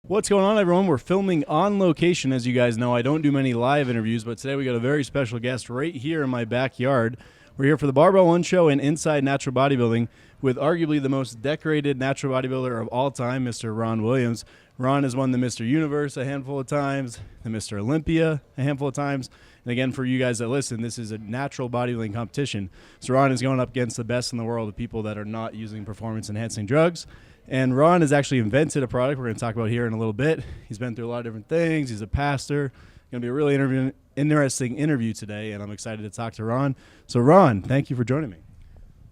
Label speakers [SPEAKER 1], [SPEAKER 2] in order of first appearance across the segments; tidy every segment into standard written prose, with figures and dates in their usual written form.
[SPEAKER 1] What's going on, everyone? We're filming on location. As you guys know, I don't do many live interviews, but today we got a very special guest right here in my backyard. We're here for the Barbell One Show and Inside Natural Bodybuilding with arguably the most decorated natural bodybuilder of all time, Mr. Ron Williams. Ron has won the Mr. Universe a handful of times, the Mr. Olympia a handful of times. And again, for you guys that listen, this is a natural bodybuilding competition. So Ron is going up against the best in the world, the people that are not using performance-enhancing drugs. And Ron has actually invented a product we're going to talk about here in a little bit. He's been through a lot of different things. He's a pastor. Going to be a really interesting interview today, and I'm excited to talk to Ron. So, Ron, thank you for joining me.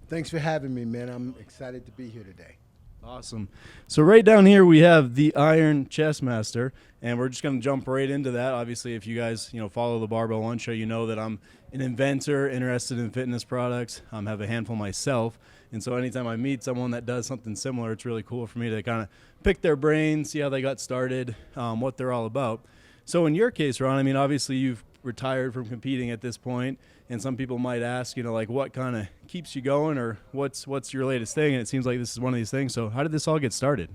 [SPEAKER 2] Thanks for having me, man. I'm excited to be here today.
[SPEAKER 1] Awesome. So right down here we have the Iron Chestmaster, and we're just going to jump right into that. Obviously, if you guys follow the Barbell One Show, you know that I'm an inventor, interested in fitness products. I have a handful myself, and so anytime I meet someone that does something similar, it's really cool for me to kind of pick their brain, see how they got started, what they're all about. So in your case, Ron, I mean, obviously you've retired from competing at this point, and some people might ask, like what kind of keeps you going, or what's your latest thing? And it seems like this is one of these things. So how did this all get started?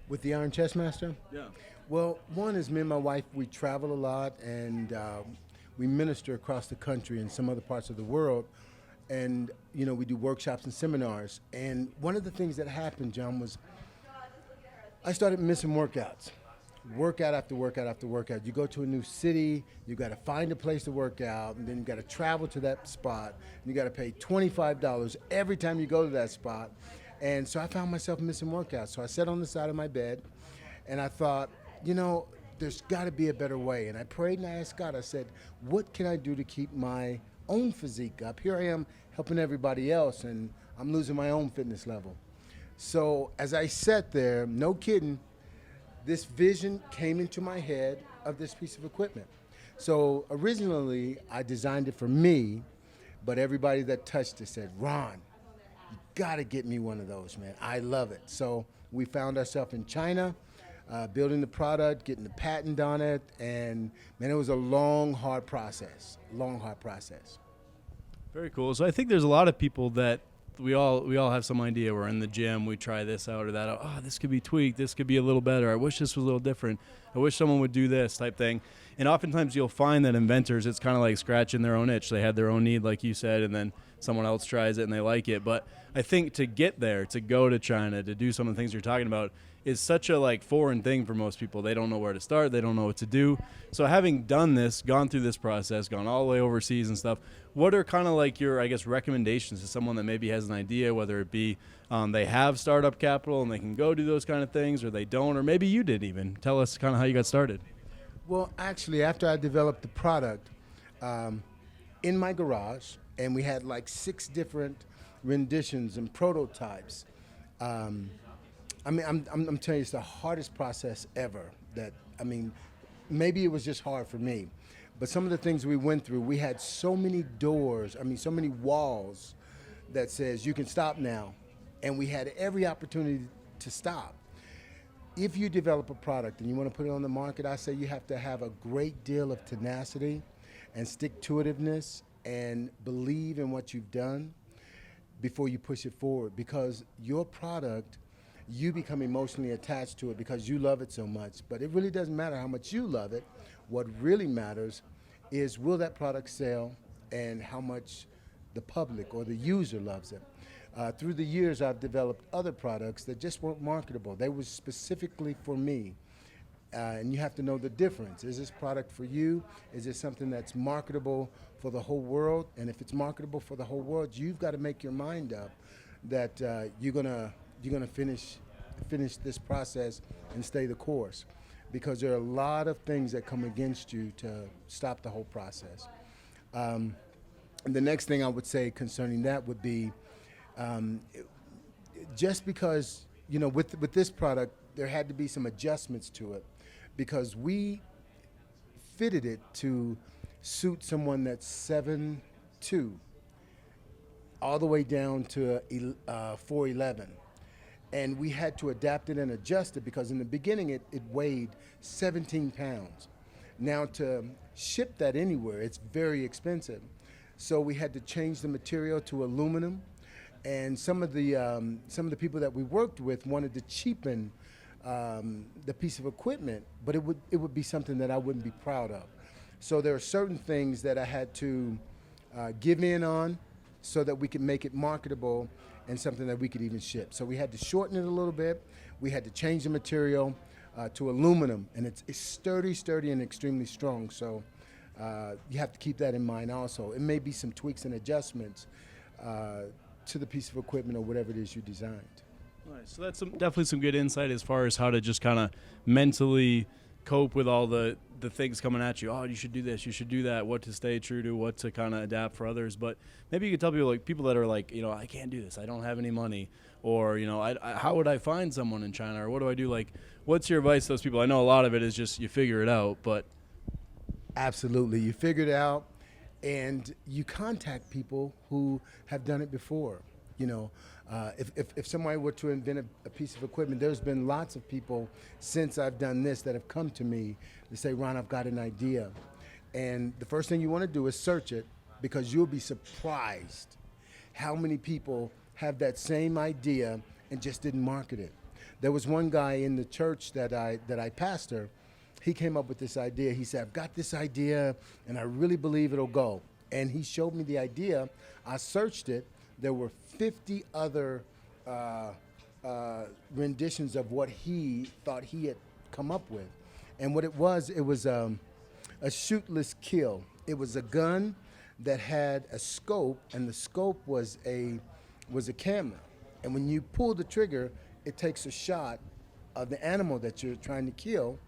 [SPEAKER 2] With the Iron Chestmaster?
[SPEAKER 1] Yeah.
[SPEAKER 2] Well, one is me and my wife, we travel a lot, and we minister across the country and some other parts of the world. And, we do workshops and seminars. And one of the things that happened, John, was I started missing workouts. Workout after workout after workout. You go to a new city, you got to find a place to work out, and then you got to travel to that spot. And you got to pay $25 every time you go to that spot. And so I found myself missing workouts. So I sat on the side of my bed, and I thought, there's got to be a better way. And I prayed and I asked God, I said, what can I do to keep my own physique up? Here I am helping everybody else, and I'm losing my own fitness level. So as I sat there, no kidding, this vision came into my head of this piece of equipment. So originally, I designed it for me, but everybody that touched it said, Ron, you gotta get me one of those, man. I love it. So we found ourselves in China, building the product, getting the patent on it, and man, it was a long, hard process.
[SPEAKER 1] Very cool. So I think there's a lot of people that we all have some idea. We're in the gym, we try this out or that out. Oh, this could be tweaked. This could be a little better. I wish this was a little different. I wish someone would do this type thing. And oftentimes you'll find that inventors, it's kind of like scratching their own itch. They had their own need, like you said, and then someone else tries it and they like it. But I think to get there, to go to China, to do some of the things you're talking about, is such a foreign thing for most people. They don't know where to start. They don't know what to do. So having done this, gone through this process, gone all the way overseas and stuff, what are kind of your, recommendations to someone that maybe has an idea, whether it be they have startup capital and they can go do those kind of things, or they don't, or maybe you did even. Tell us kind of how you got started.
[SPEAKER 2] Well, actually, after I developed the product in my garage, and we had 6 different renditions and prototypes, I'm telling you, it's the hardest process ever. Maybe it was just hard for me. But some of the things we went through, we had so many doors, so many walls that says you can stop now. And we had every opportunity to stop. If you develop a product and you want to put it on the market, I say you have to have a great deal of tenacity and stick-to-itiveness and believe in what you've done before you push it forward. Because your product, you become emotionally attached to it because you love it so much. But it really doesn't matter how much you love it. What really matters is, will that product sell and how much the public or the user loves it. Through the years, I've developed other products that just weren't marketable. They were specifically for me. And you have to know the difference. Is this product for you? Is it something that's marketable for the whole world? And if it's marketable for the whole world, you've got to make your mind up that you're gonna finish this process and stay the course, because there are a lot of things that come against you to stop the whole process. And the next thing I would say concerning that would be, just because, with this product, there had to be some adjustments to it, because we fitted it to suit someone that's 7'2", all the way down to 4'11". And we had to adapt it and adjust it, because in the beginning it weighed 17 pounds. Now to ship that anywhere, it's very expensive. So we had to change the material to aluminum. And some of the people that we worked with wanted to cheapen the piece of equipment, but it would be something that I wouldn't be proud of. So there are certain things that I had to give in on so that we could make it marketable and something that we could even ship. So we had to shorten it a little bit. We had to change the material to aluminum, and it's sturdy, and extremely strong. So you have to keep that in mind also. It may be some tweaks and adjustments to the piece of equipment or whatever it is you designed.
[SPEAKER 1] Nice. So that's definitely some good insight as far as how to just kind of mentally cope with all the things coming at you. Oh, you should do this, you should do that, what to stay true to, what to kind of adapt for others. But maybe you could tell people that are like, I can't do this, I don't have any money, or, how would I find someone in China, or what do I do? Like, what's your advice to those people? I know a lot of it is just you figure it out, but.
[SPEAKER 2] Absolutely. You figure it out, and you contact people who have done it before. If somebody were to invent a piece of equipment, there's been lots of people since I've done this that have come to me to say, Ron, I've got an idea. And the first thing you want to do is search it, because you'll be surprised how many people have that same idea and just didn't market it. There was one guy in the church that I pastor. He came up with this idea. He said, I've got this idea, and I really believe it'll go. And he showed me the idea. I searched it. There were 50 other renditions of what he thought he had come up with. And what it was a shootless kill. It was a gun that had a scope, and the scope was a camera. And when you pull the trigger, it takes a shot of the animal that you're trying to kill,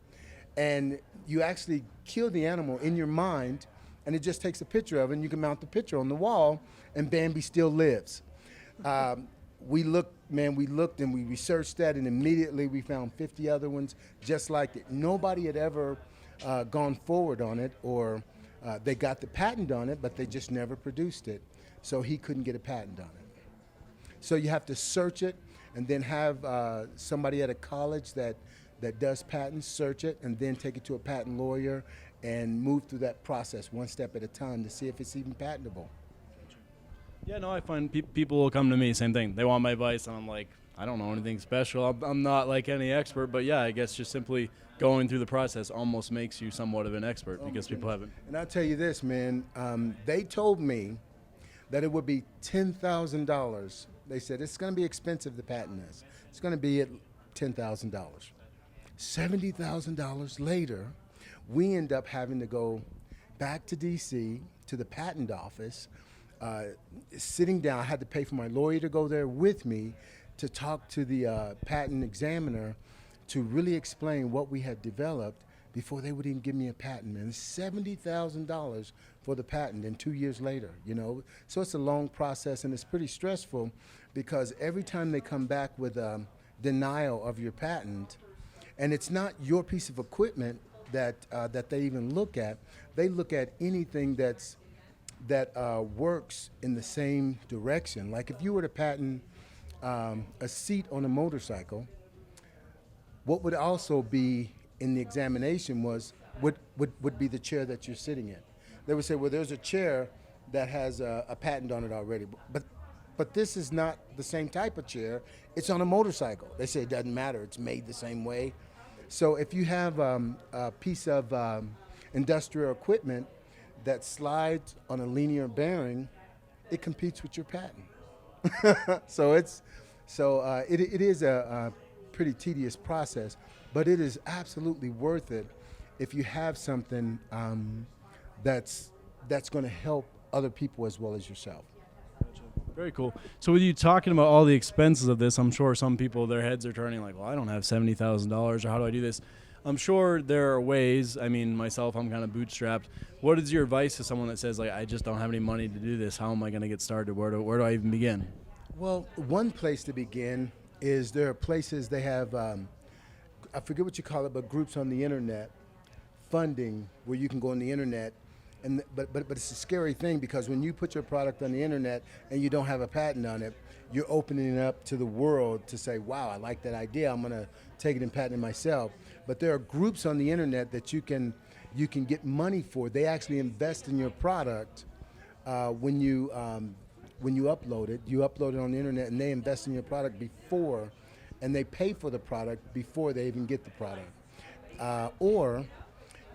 [SPEAKER 2] and you actually kill the animal in your mind, and it just takes a picture of it, and you can mount the picture on the wall, and Bambi still lives. We looked and we researched that, and immediately we found 50 other ones just like it. Nobody had ever gone forward on it, or they got the patent on it, but they just never produced it. So he couldn't get a patent on it. So you have to search it, and then have somebody at a college that does patents search it, and then take it to a patent lawyer and move through that process one step at a time to see if it's even patentable.
[SPEAKER 1] Yeah, no, I find people will come to me, same thing. They want my advice, and I'm like, I don't know anything special. I'm not like any expert, but yeah, I guess just simply going through the process almost makes you somewhat of an expert, because people haven't.
[SPEAKER 2] And I'll tell you this, man. They told me that it would be $10,000. They said, it's going to be expensive to patent this. It's going to be at $10,000. $70,000 later, we end up having to go back to D.C. to the patent office, sitting down. I had to pay for my lawyer to go there with me to talk to the patent examiner to really explain what we had developed before they would even give me a patent. And $70,000 for the patent, and 2 years later, So it's a long process, and it's pretty stressful, because every time they come back with a denial of your patent, and it's not your piece of equipment that they even look at. They look at anything that works in the same direction. Like if you were to patent a seat on a motorcycle, what would also be in the examination would be the chair that you're sitting in. They would say, well, there's a chair that has a patent on it already, but this is not the same type of chair. It's on a motorcycle. They say it doesn't matter. It's made the same way. So if you have a piece of industrial equipment that slides on a linear bearing, it competes with your patent. It is a pretty tedious process, but it is absolutely worth it if you have something that's going to help other people as well as yourself.
[SPEAKER 1] Very cool. So with you talking about all the expenses of this, I'm sure some people, their heads are turning like, well, I don't have $70,000, or how do I do this? I'm sure there are ways. I mean, myself, I'm kind of bootstrapped. What is your advice to someone that says, like, I just don't have any money to do this? How am I going to get started? Where do I even begin?
[SPEAKER 2] Well, one place to begin is there are places they have, I forget what you call it, but groups on the internet, funding, where you can go on the internet. But it's a scary thing, because when you put your product on the internet and you don't have a patent on it, you're opening it up to the world to say, wow, I like that idea, I'm going to take it and patent it myself. But there are groups on the internet that you can get money for. They actually invest in your product when you upload it. You upload it on the internet, and they invest in your product before and they pay for the product before they even get the product. Or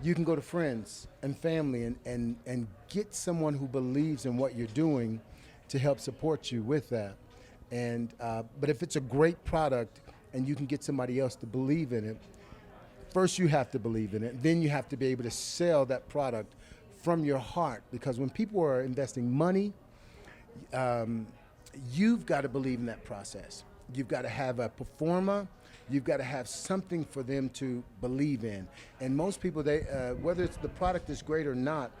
[SPEAKER 2] you can go to friends and family and get someone who believes in what you're doing to help support you with that. And but if it's a great product and you can get somebody else to believe in it, first you have to believe in it. Then you have to be able to sell that product from your heart, because when people are investing money, you've got to believe in that process. You've got to have a performer. You've got to have something for them to believe in. And most people, whether it's the product is great or not,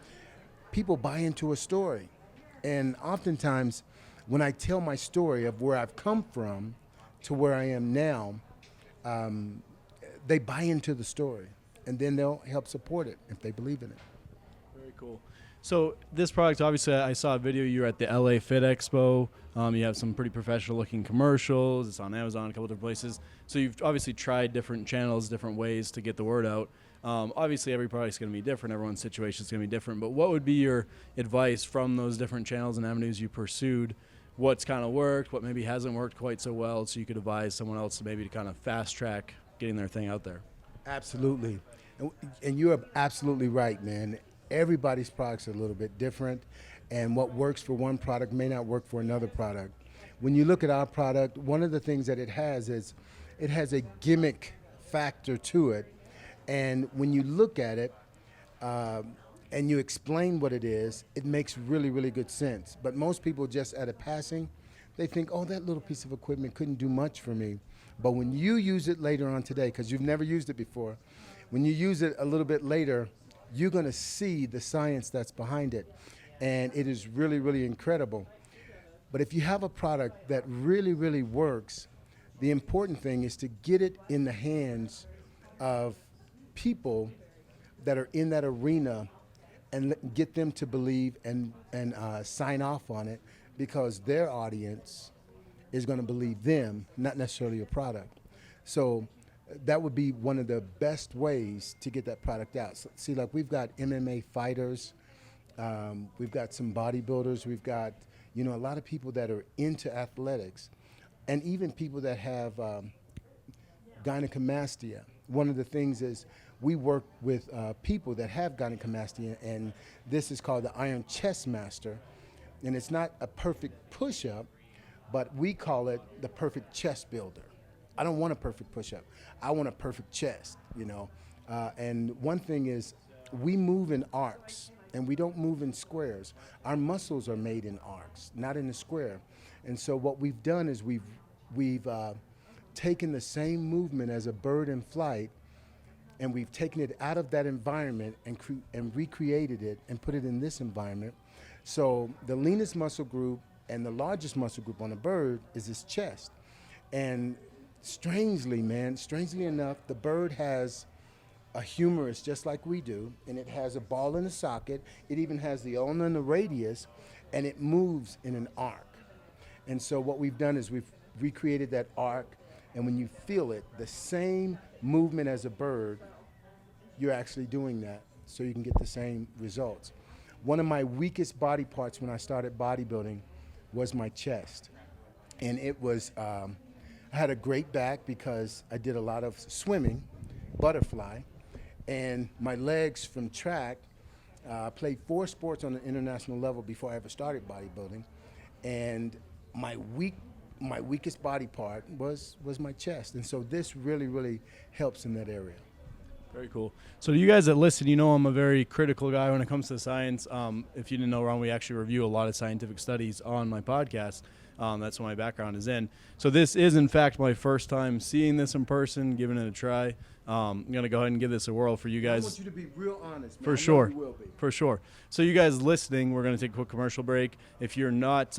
[SPEAKER 2] people buy into a story. And oftentimes, when I tell my story of where I've come from to where I am now, they buy into the story, and then they'll help support it if they believe in it.
[SPEAKER 1] Very cool. So this product, obviously, I saw a video. You were at the LA Fit Expo. You have some pretty professional-looking commercials. It's on Amazon, a couple different places. So you've obviously tried different channels, different ways to get the word out. Obviously, every product's going to be different. Everyone's situation is going to be different. But what would be your advice from those different channels and avenues you pursued? What's kind of worked? What maybe hasn't worked quite so well? So you could advise someone else to maybe kind of fast-track getting their thing out there.
[SPEAKER 2] Absolutely. And you're absolutely right, man. Everybody's products are a little bit different, and what works for one product may not work for another product. When you look at our product, one of the things that it has is it has a gimmick factor to it, and when you look at it and you explain what it is, it makes really, really good sense. But most people just at a passing, they think, oh, that little piece of equipment couldn't do much for me. But when you use it later on today, because you've never used it before, when you use it a little bit later, you're going to see the science that's behind it. And it is really, really incredible. But if you have a product that really, really works, the important thing is to get it in the hands of people that are in that arena and get them to believe and sign off on it, because their audience is going to believe them, not necessarily your product. So that would be one of the best ways to get that product out. So, see, like we've got MMA fighters, we've got some bodybuilders, we've got, a lot of people that are into athletics, and even people that have gynecomastia. One of the things is we work with people that have gynecomastia, and this is called the Iron Chestmaster, and it's not a perfect push-up, but we call it the perfect chest builder. I don't want a perfect push-up. I want a perfect chest, and one thing is we move in arcs, and we don't move in squares. Our muscles are made in arcs, not in a square. And so what we've done is we've taken the same movement as a bird in flight, and we've taken it out of that environment and recreated it and put it in this environment. So the leanest muscle group and the largest muscle group on a bird is his chest. And strangely enough, the bird has a humerus just like we do, and it has a ball in the socket. It even has the ulna and the radius, and it moves in an arc. And so what we've done is we've recreated that arc, and when you feel it, the same movement as a bird, you're actually doing that, so you can get the same results. One of my weakest body parts when I started bodybuilding was my chest. And it was, I had a great back because I did a lot of swimming, butterfly, and my legs from track. I played 4 sports on an international level before I ever started bodybuilding. And my weakest body part was my chest. And so this really, really helps in that area.
[SPEAKER 1] Very cool. So you guys that listen, I'm a very critical guy when it comes to science. If you didn't know, Ron, we actually review a lot of scientific studies on my podcast. That's what my background is in. So this is, in fact, my first time seeing this in person, giving it a try. I'm going to go ahead and give this a whirl for you guys.
[SPEAKER 2] I want you to be real honest, man.
[SPEAKER 1] For sure. You will be. For sure. So you guys listening, we're going to take a quick commercial break. If you're not,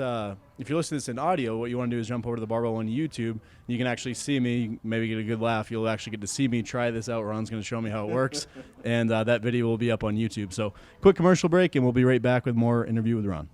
[SPEAKER 1] if you're listening to this in audio, what you want to do is jump over to the Barbell on YouTube. You can actually see me, maybe get a good laugh. You'll actually get to see me try this out. Ron's going to show me how it works. And that video will be up on YouTube. So quick commercial break, and we'll be right back with more interview with Ron.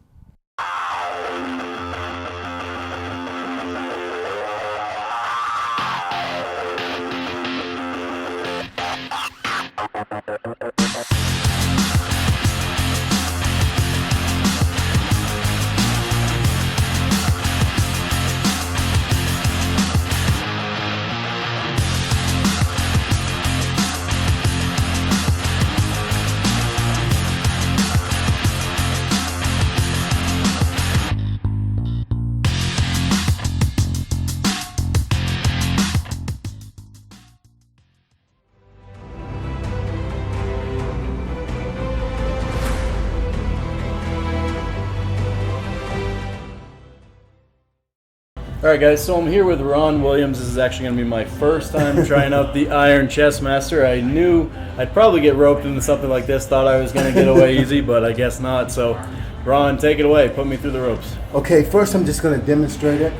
[SPEAKER 1] All right, guys, so I'm here with Ron Williams. This is actually going to be my first time trying out the Iron Chestmaster. I knew I'd probably get roped into something like this, thought I was going to get away easy, but I guess not. So, Ron, take it away. Put me through the ropes.
[SPEAKER 2] Okay, first I'm just going to demonstrate it.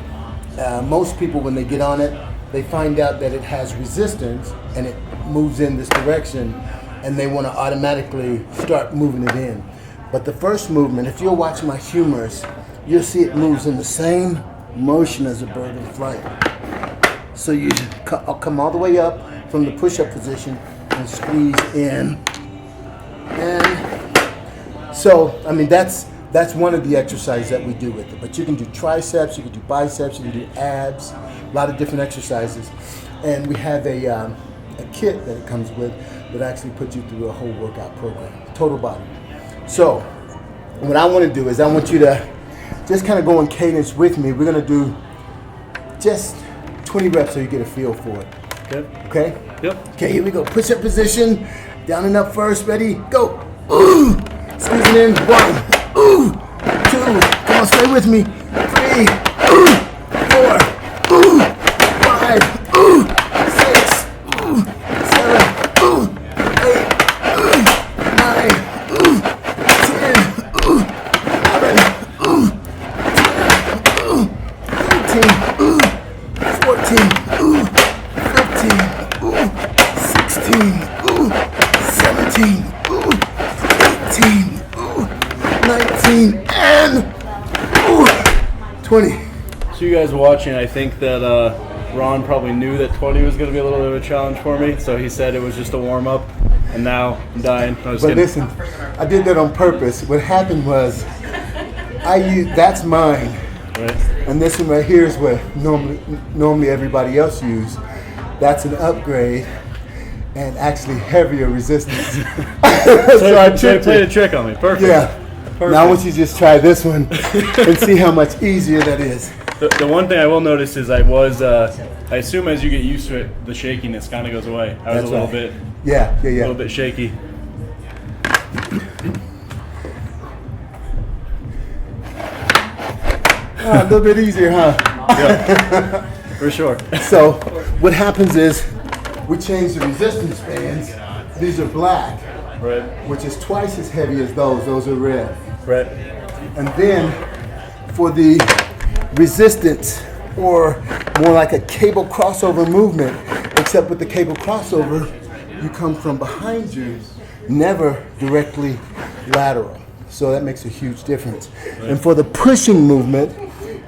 [SPEAKER 2] Most people, when they get on it, they find out that it has resistance and it moves in this direction, and they want to automatically start moving it in. But the first movement, if you're watching my humorous, you'll see it moves in the same motion as a bird in flight. So I'll come all the way up from the push-up position and squeeze in. And so, I mean, that's one of the exercises that we do with it. But you can do triceps, you can do biceps, you can do abs, a lot of different exercises. And we have a kit that it comes with that actually puts you through a whole workout program, total body. So what I want to do is I want you to just kind of go in cadence with me. We're going to do just 20 reps so you get a feel for it.
[SPEAKER 1] Okay.
[SPEAKER 2] Okay?
[SPEAKER 1] Yep.
[SPEAKER 2] Okay, here we go. Push-up position. Down and up first. Ready? Go. Ooh. Squeezing in. 1. Ooh. 2. Come on, stay with me. 3. Ooh. 4. Ooh. 5. Ooh. 6. Ooh. 7. Ooh. 8. Ooh. 9. Ooh. 10. Ooh. 11. Ooh. 13. Ooh. 14. Ooh. 15. Ooh. 16. Ooh. 17. Ooh. 18. Ooh. 19. And ooh. 20.
[SPEAKER 1] So you guys watching, I think that Ron probably knew that 20 was going to be a little bit of a challenge for me, so he said it was just a warm-up, and now I'm dying.
[SPEAKER 2] But listen, I did that on purpose. What happened was, that's mine,
[SPEAKER 1] Right.
[SPEAKER 2] and this one right here is what normally everybody else use. That's an upgrade, and actually heavier resistance. So I
[SPEAKER 1] played a trick on me. Perfect.
[SPEAKER 2] Yeah.
[SPEAKER 1] Perfect.
[SPEAKER 2] Now I want you to just try this one and see how much easier that is.
[SPEAKER 1] The one thing I will notice is I assume as you get used to it, the shakiness kind of goes away. I was
[SPEAKER 2] That's
[SPEAKER 1] a little
[SPEAKER 2] right.
[SPEAKER 1] bit,
[SPEAKER 2] Yeah.
[SPEAKER 1] a little bit shaky.
[SPEAKER 2] A little bit easier, huh?
[SPEAKER 1] Yeah, for sure.
[SPEAKER 2] So what happens is we change the resistance bands. These are black,
[SPEAKER 1] Right.
[SPEAKER 2] which is twice as heavy as those. Those are red.
[SPEAKER 1] Right.
[SPEAKER 2] And then for the resistance, or more like a cable crossover movement, except with the cable crossover, you come from behind you, never directly lateral. So that makes a huge difference.
[SPEAKER 1] Right.
[SPEAKER 2] And for the pushing movement,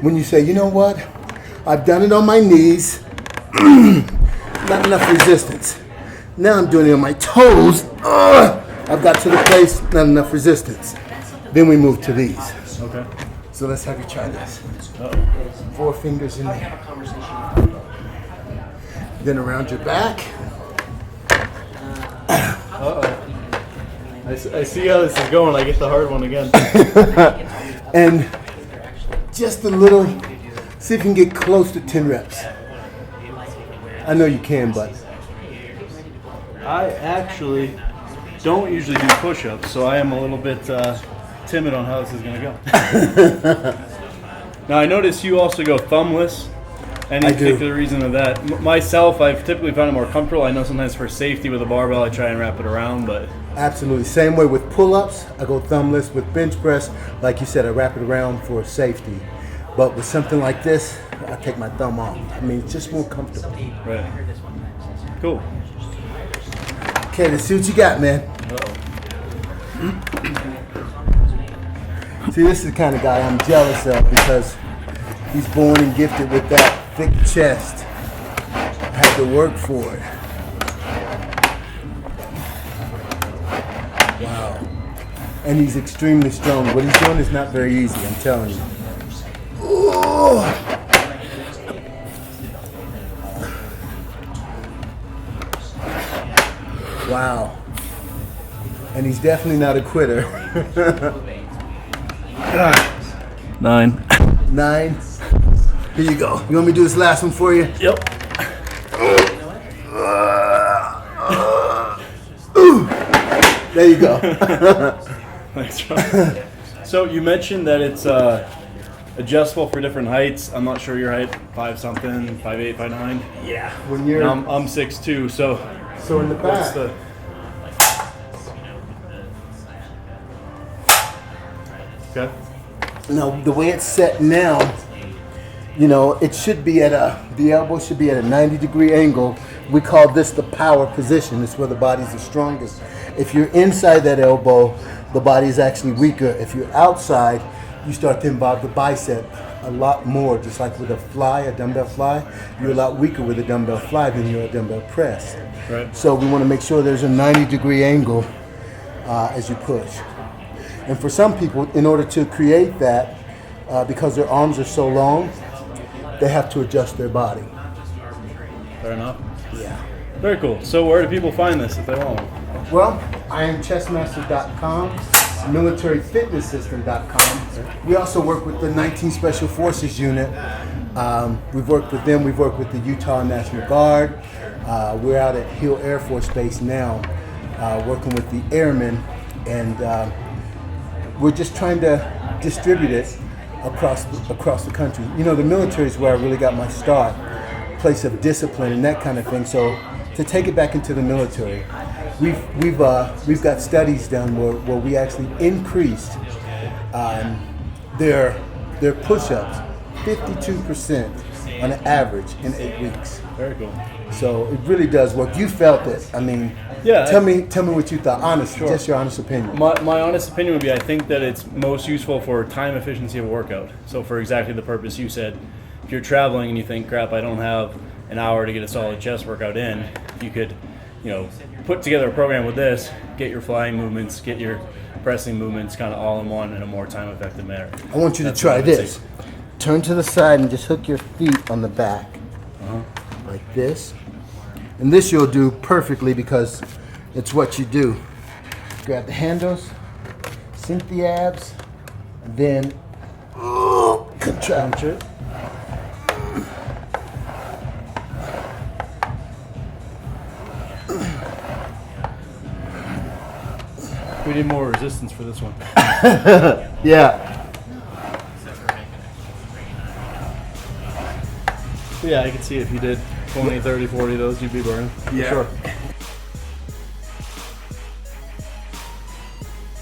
[SPEAKER 2] when you say, you know what, I've done it on my knees, not enough resistance. Now I'm doing it on my toes. I've got to the place, not enough resistance. Then we move to these.
[SPEAKER 1] Okay.
[SPEAKER 2] So let's have you try this.
[SPEAKER 1] Uh-oh.
[SPEAKER 2] 4 fingers in there. Then around your back.
[SPEAKER 1] I see how this is going. I get the hard one again.
[SPEAKER 2] And just a little, see if you can get close to 10 reps. I know you can, but.
[SPEAKER 1] I actually don't usually do push-ups, so I am a little bit timid on how this is going to go. Now, I notice you also go thumbless. Any
[SPEAKER 2] I do.
[SPEAKER 1] particular reason of that? Myself, I've typically found it more comfortable. I know sometimes for safety with a barbell, I try and wrap it around, but...
[SPEAKER 2] Absolutely. Same way with pull-ups, I go thumbless. With bench press, like you said, I wrap it around for safety. But with something like this, I take my thumb off. I mean, it's just more comfortable.
[SPEAKER 1] Right. Cool.
[SPEAKER 2] Okay, let's see what you got, man.
[SPEAKER 1] Uh-oh.
[SPEAKER 2] See, this is the kind of guy I'm jealous of because he's born and gifted with that thick chest. I had to work for it. Wow. And he's extremely strong. What he's doing is not very easy, I'm telling you. Ooh. Wow. And he's definitely not a quitter.
[SPEAKER 1] 9.
[SPEAKER 2] 9. Here you go. You want me to do this last one for you?
[SPEAKER 1] Yep.
[SPEAKER 2] There you go.
[SPEAKER 1] Thanks, Ron. So you mentioned that it's adjustable for different heights. I'm not sure your height, 5 something, 5'8", 5'9".
[SPEAKER 2] Yeah. When you're,
[SPEAKER 1] And I'm 6'2", so
[SPEAKER 2] in the
[SPEAKER 1] what's
[SPEAKER 2] back.
[SPEAKER 1] the? Okay.
[SPEAKER 2] Now, the way it's set now, you know, it should be the elbow should be at a 90-degree angle. We call this the power position. It's where the body's the strongest. If you're inside that elbow, the body is actually weaker. If you're outside, you start to involve the bicep a lot more. Just like with a dumbbell fly, you're a lot weaker with a dumbbell fly than you're a dumbbell press.
[SPEAKER 1] Right.
[SPEAKER 2] So we want to make sure there's a 90-degree angle as you push. And for some people, in order to create that, because their arms are so long, they have to adjust their body.
[SPEAKER 1] Fair enough.
[SPEAKER 2] Yeah.
[SPEAKER 1] Very cool. So where do people find this if they want one?
[SPEAKER 2] Well, I am Chestmaster.com, militaryfitnesssystem.com. We also work with the 19 Special Forces unit. We've worked with them. We've worked with the Utah National Guard. We're out at Hill Air Force Base now, working with the airmen, and we're just trying to distribute it across the country. You know, the military is where I really got my start, place of discipline and that kind of thing. So to take it back into the military, we've got studies done where we actually increased their push-ups 52% on an average in 8 weeks.
[SPEAKER 1] Very cool.
[SPEAKER 2] So it really does work. You felt it. I mean,
[SPEAKER 1] Yeah.
[SPEAKER 2] Tell me what you thought. Honest,
[SPEAKER 1] Sure.
[SPEAKER 2] just your honest opinion.
[SPEAKER 1] My honest opinion would be I think that it's most useful for time efficiency of a workout. So for exactly the purpose you said, if you're traveling and you think, crap, I don't have an hour to get a solid chest workout in, you could, put together a program with this, get your flying movements, get your pressing movements kind of all in one in a more time effective manner.
[SPEAKER 2] I want you to try this. Turn to the side and just hook your feet on the back. Like this. And this you'll do perfectly because it's what you do. Grab the handles, sink the abs, and then contract it.
[SPEAKER 1] We need more resistance for this one.
[SPEAKER 2] Yeah.
[SPEAKER 1] Yeah, I can see if you did 20, 30, 40 of those, you'd be burning.
[SPEAKER 2] Yeah.
[SPEAKER 1] Sure.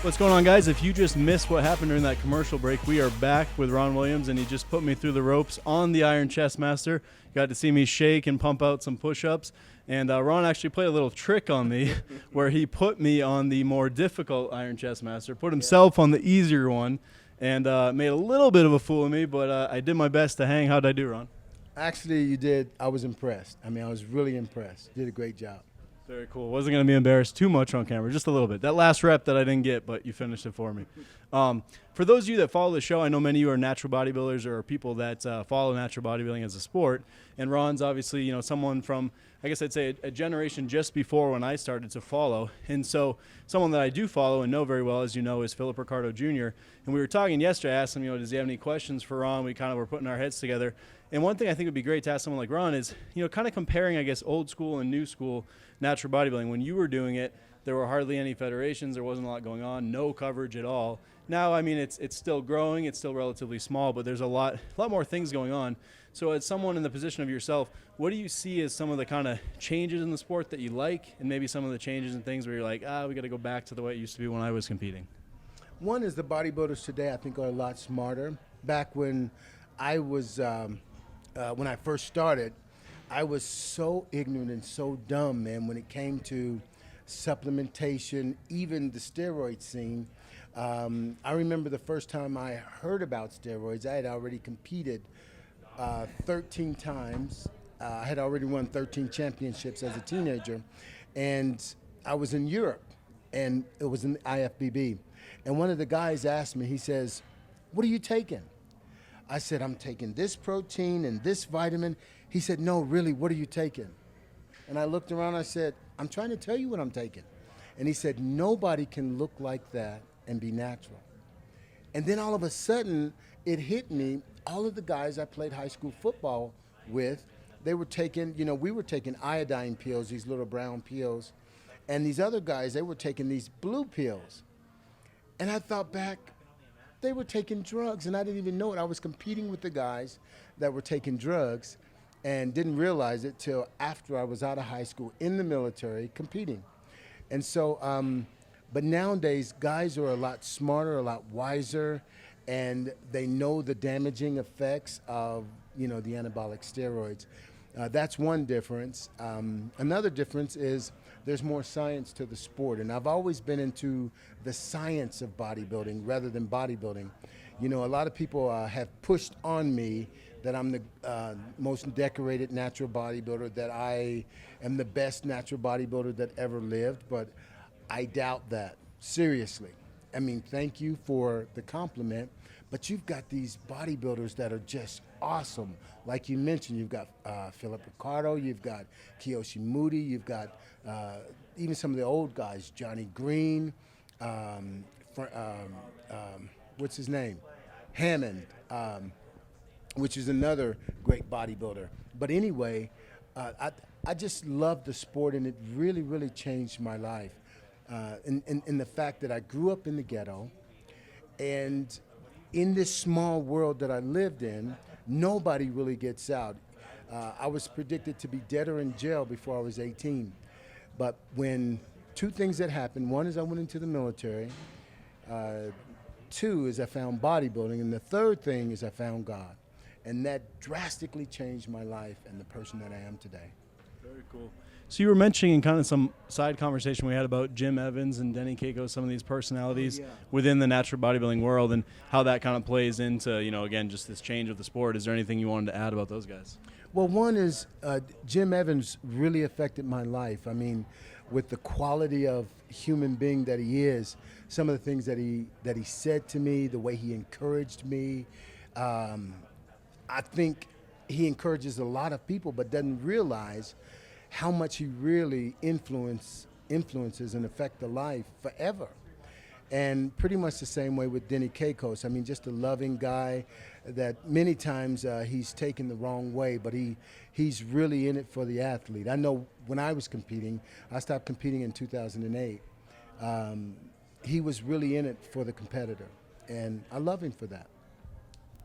[SPEAKER 1] What's going on, guys? If you just missed what happened during that commercial break, we are back with Ron Williams, and he just put me through the ropes on the Iron Chestmaster. Got to see me shake and pump out some push-ups. And Ron actually played a little trick on me where he put me on the more difficult Iron Chestmaster, put himself on the easier one, and made a little bit of a fool of me, but I did my best to hang. How'd I do, Ron?
[SPEAKER 2] Actually, you did. I was impressed. I mean, I was really impressed. You did a great job.
[SPEAKER 1] Very cool. Wasn't going to be embarrassed too much on camera, just a little bit. That last rep that I didn't get, but you finished it for me. For those of you that follow the show, I know many of you are natural bodybuilders or people that follow natural bodybuilding as a sport. And Ron's obviously, someone from, I guess I'd say a generation just before when I started to follow. And so someone that I do follow and know very well, as you know, is Philip Ricardo Jr. And we were talking yesterday. I asked him, does he have any questions for Ron? We kind of were putting our heads together. And one thing I think would be great to ask someone like Ron is, kind of comparing, I guess, old school and new school natural bodybuilding. When you were doing it, there were hardly any federations. There wasn't a lot going on, no coverage at all. Now, I mean, it's still growing. It's still relatively small, but there's a lot more things going on. So as someone in the position of yourself, what do you see as some of the kind of changes in the sport that you like, and maybe some of the changes and things where you're like, we got to go back to the way it used to be when I was competing?
[SPEAKER 2] One is the bodybuilders today, I think, are a lot smarter. Back when I was, when I first started, I was so ignorant and so dumb, man, when it came to supplementation, even the steroid scene. I remember the first time I heard about steroids, I had already competed 13 times. I had already won 13 championships as a teenager. And I was in Europe, and it was in the IFBB. And one of the guys asked me, he says, "What are you taking?" I said, "I'm taking this protein and this vitamin." He said, "No, really, what are you taking?" And I looked around, I said, "I'm trying to tell you what I'm taking." And he said, "Nobody can look like that and be natural." And then all of a sudden, it hit me, all of the guys I played high school football with, they were taking, we were taking iodine pills, these little brown pills. And these other guys, they were taking these blue pills. And I thought back, they were taking drugs, and I didn't even know it. I was competing with the guys that were taking drugs and didn't realize it till after I was out of high school in the military competing. And so, but nowadays, guys are a lot smarter, a lot wiser, and they know the damaging effects of, the anabolic steroids. That's one difference. Another difference is there's more science to the sport, and I've always been into the science of bodybuilding rather than bodybuilding. A lot of people have pushed on me that I'm the most decorated natural bodybuilder, that I am the best natural bodybuilder that ever lived, but I doubt that, seriously. I mean, thank you for the compliment, but you've got these bodybuilders that are just awesome. Like you mentioned, you've got Philip Ricardo, you've got Kiyoshi Moody, you've got even some of the old guys, Johnny Green, what's his name? Hammond, which is another great bodybuilder. But anyway, I just love the sport, and it really, really changed my life. In the fact that I grew up in the ghetto, and in this small world that I lived in, nobody really gets out. I was predicted to be dead or in jail before I was 18. But when two things that happened, one is I went into the military, two is I found bodybuilding, and the third thing is I found God. And that drastically changed my life and the person that I am today.
[SPEAKER 1] Very cool. So you were mentioning in kind of some side conversation we had about Jim Evans and Denny Keiko, some of these personalities within the natural bodybuilding world, and how that kind of plays into, again, just this change of the sport. Is there anything you wanted to add about those guys?
[SPEAKER 2] Well, one is Jim Evans really affected my life. I mean, with the quality of human being that he is, some of the things that he said to me, the way he encouraged me, I think he encourages a lot of people, but doesn't realize how much he really influences and affect the life forever. And pretty much the same way with Denny Keikos. I mean, just a loving guy that many times he's taken the wrong way, but he's really in it for the athlete. I know when I was competing, I stopped competing in 2008. He was really in it for the competitor, and I love him for that.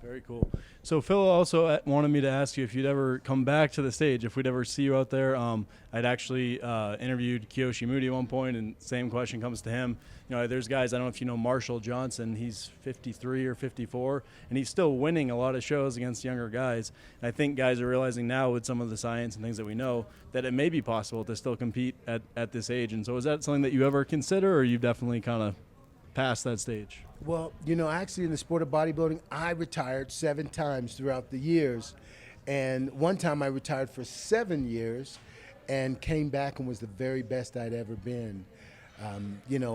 [SPEAKER 1] Very cool. So Phil also wanted me to ask you if you'd ever come back to the stage, if we'd ever see you out there. I'd actually interviewed Kiyoshi Moody at one point, and same question comes to him. There's guys, I don't know if you know Marshall Johnson, he's 53 or 54, and he's still winning a lot of shows against younger guys. And I think guys are realizing now with some of the science and things that we know that it may be possible to still compete at this age. And so is that something that you ever consider, or you've definitely kind of passed that stage?
[SPEAKER 2] Well, actually in the sport of bodybuilding, I retired 7 times throughout the years. And one time I retired for 7 years and came back and was the very best I'd ever been.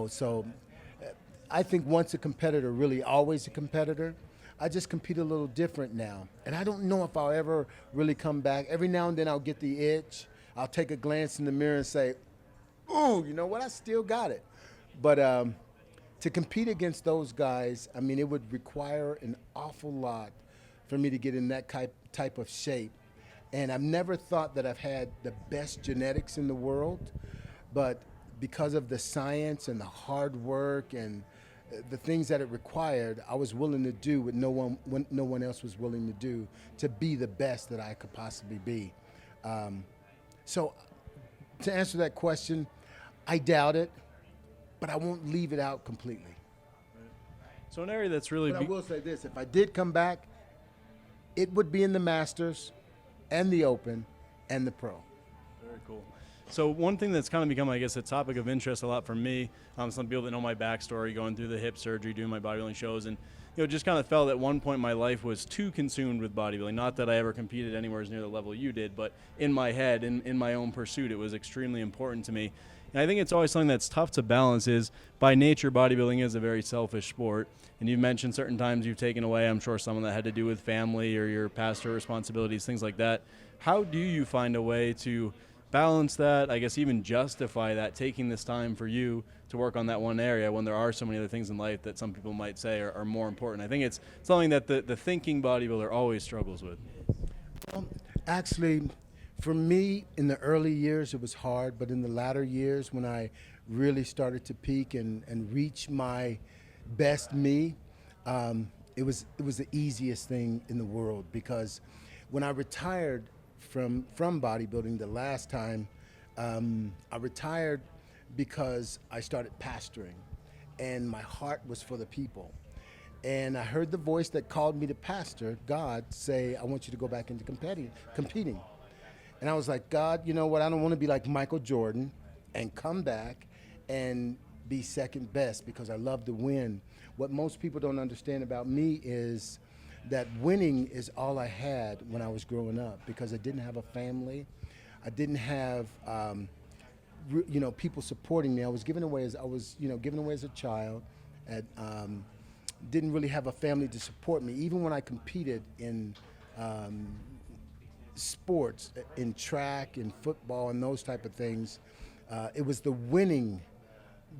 [SPEAKER 2] So I think once a competitor, really always a competitor. I just compete a little different now. And I don't know if I'll ever really come back. Every now and then I'll get the itch. I'll take a glance in the mirror and say, ooh, you know what, I still got it. But to compete against those guys, I mean, it would require an awful lot for me to get in that type of shape. And I've never thought that I've had the best genetics in the world, but because of the science and the hard work and the things that it required, I was willing to do what no one else was willing to do to be the best that I could possibly be. So to answer that question, I doubt it, but I won't leave it out completely.
[SPEAKER 1] So an area that's really...
[SPEAKER 2] But I will say this, if I did come back, it would be in the Masters and the Open and the Pro.
[SPEAKER 1] Very cool. So one thing that's kind of become, I guess, a topic of interest a lot for me, some people that know my backstory, going through the hip surgery, doing my bodybuilding shows, and just kind of felt at one point my life was too consumed with bodybuilding. Not that I ever competed anywhere as near the level you did, but in my head, in my own pursuit, it was extremely important to me. And I think it's always something that's tough to balance is, by nature, bodybuilding is a very selfish sport. And you've mentioned certain times you've taken away, I'm sure, some of that had to do with family or your pastoral responsibilities, things like that. How do you find a way to balance that, I guess even justify that, taking this time for you to work on that one area when there are so many other things in life that some people might say are more important? I think it's something that the thinking bodybuilder always struggles with.
[SPEAKER 2] Actually, for me, in the early years, it was hard, but in the latter years, when I really started to peak and reach my best me, It was the easiest thing in the world because when I retired from bodybuilding the last time, I retired because I started pastoring, and my heart was for the people. And I heard the voice that called me to pastor, God, say, I want you to go back into competing. And I was like, God, you know what? I don't want to be like Michael Jordan and come back and be second best because I love to win. What most people don't understand about me is that winning is all I had when I was growing up because I didn't have a family. I didn't have, people supporting me. I was given away as a child. And, didn't really have a family to support me. Even when I competed in sports, in track, in football, and those type of things, it was the winning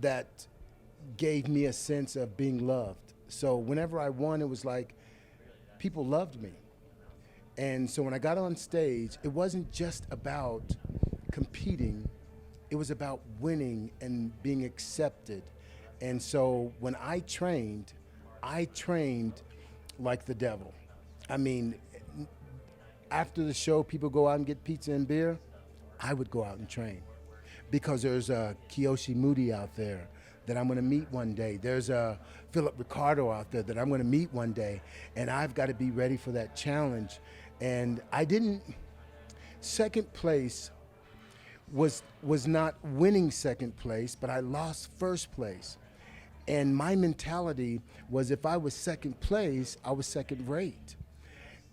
[SPEAKER 2] that gave me a sense of being loved. So whenever I won, it was like people loved me. And so when I got on stage, it wasn't just about competing, it was about winning and being accepted. And so when I trained like the devil. I mean, after the show, people go out and get pizza and beer. I would go out and train because there's a Kiyoshi Moody out there that I'm going to meet one day. There's a Philip Ricardo out there that I'm going to meet one day, and I've got to be ready for that challenge. And second place was not winning second place, but I lost first place. And my mentality was if I was second place, I was second rate.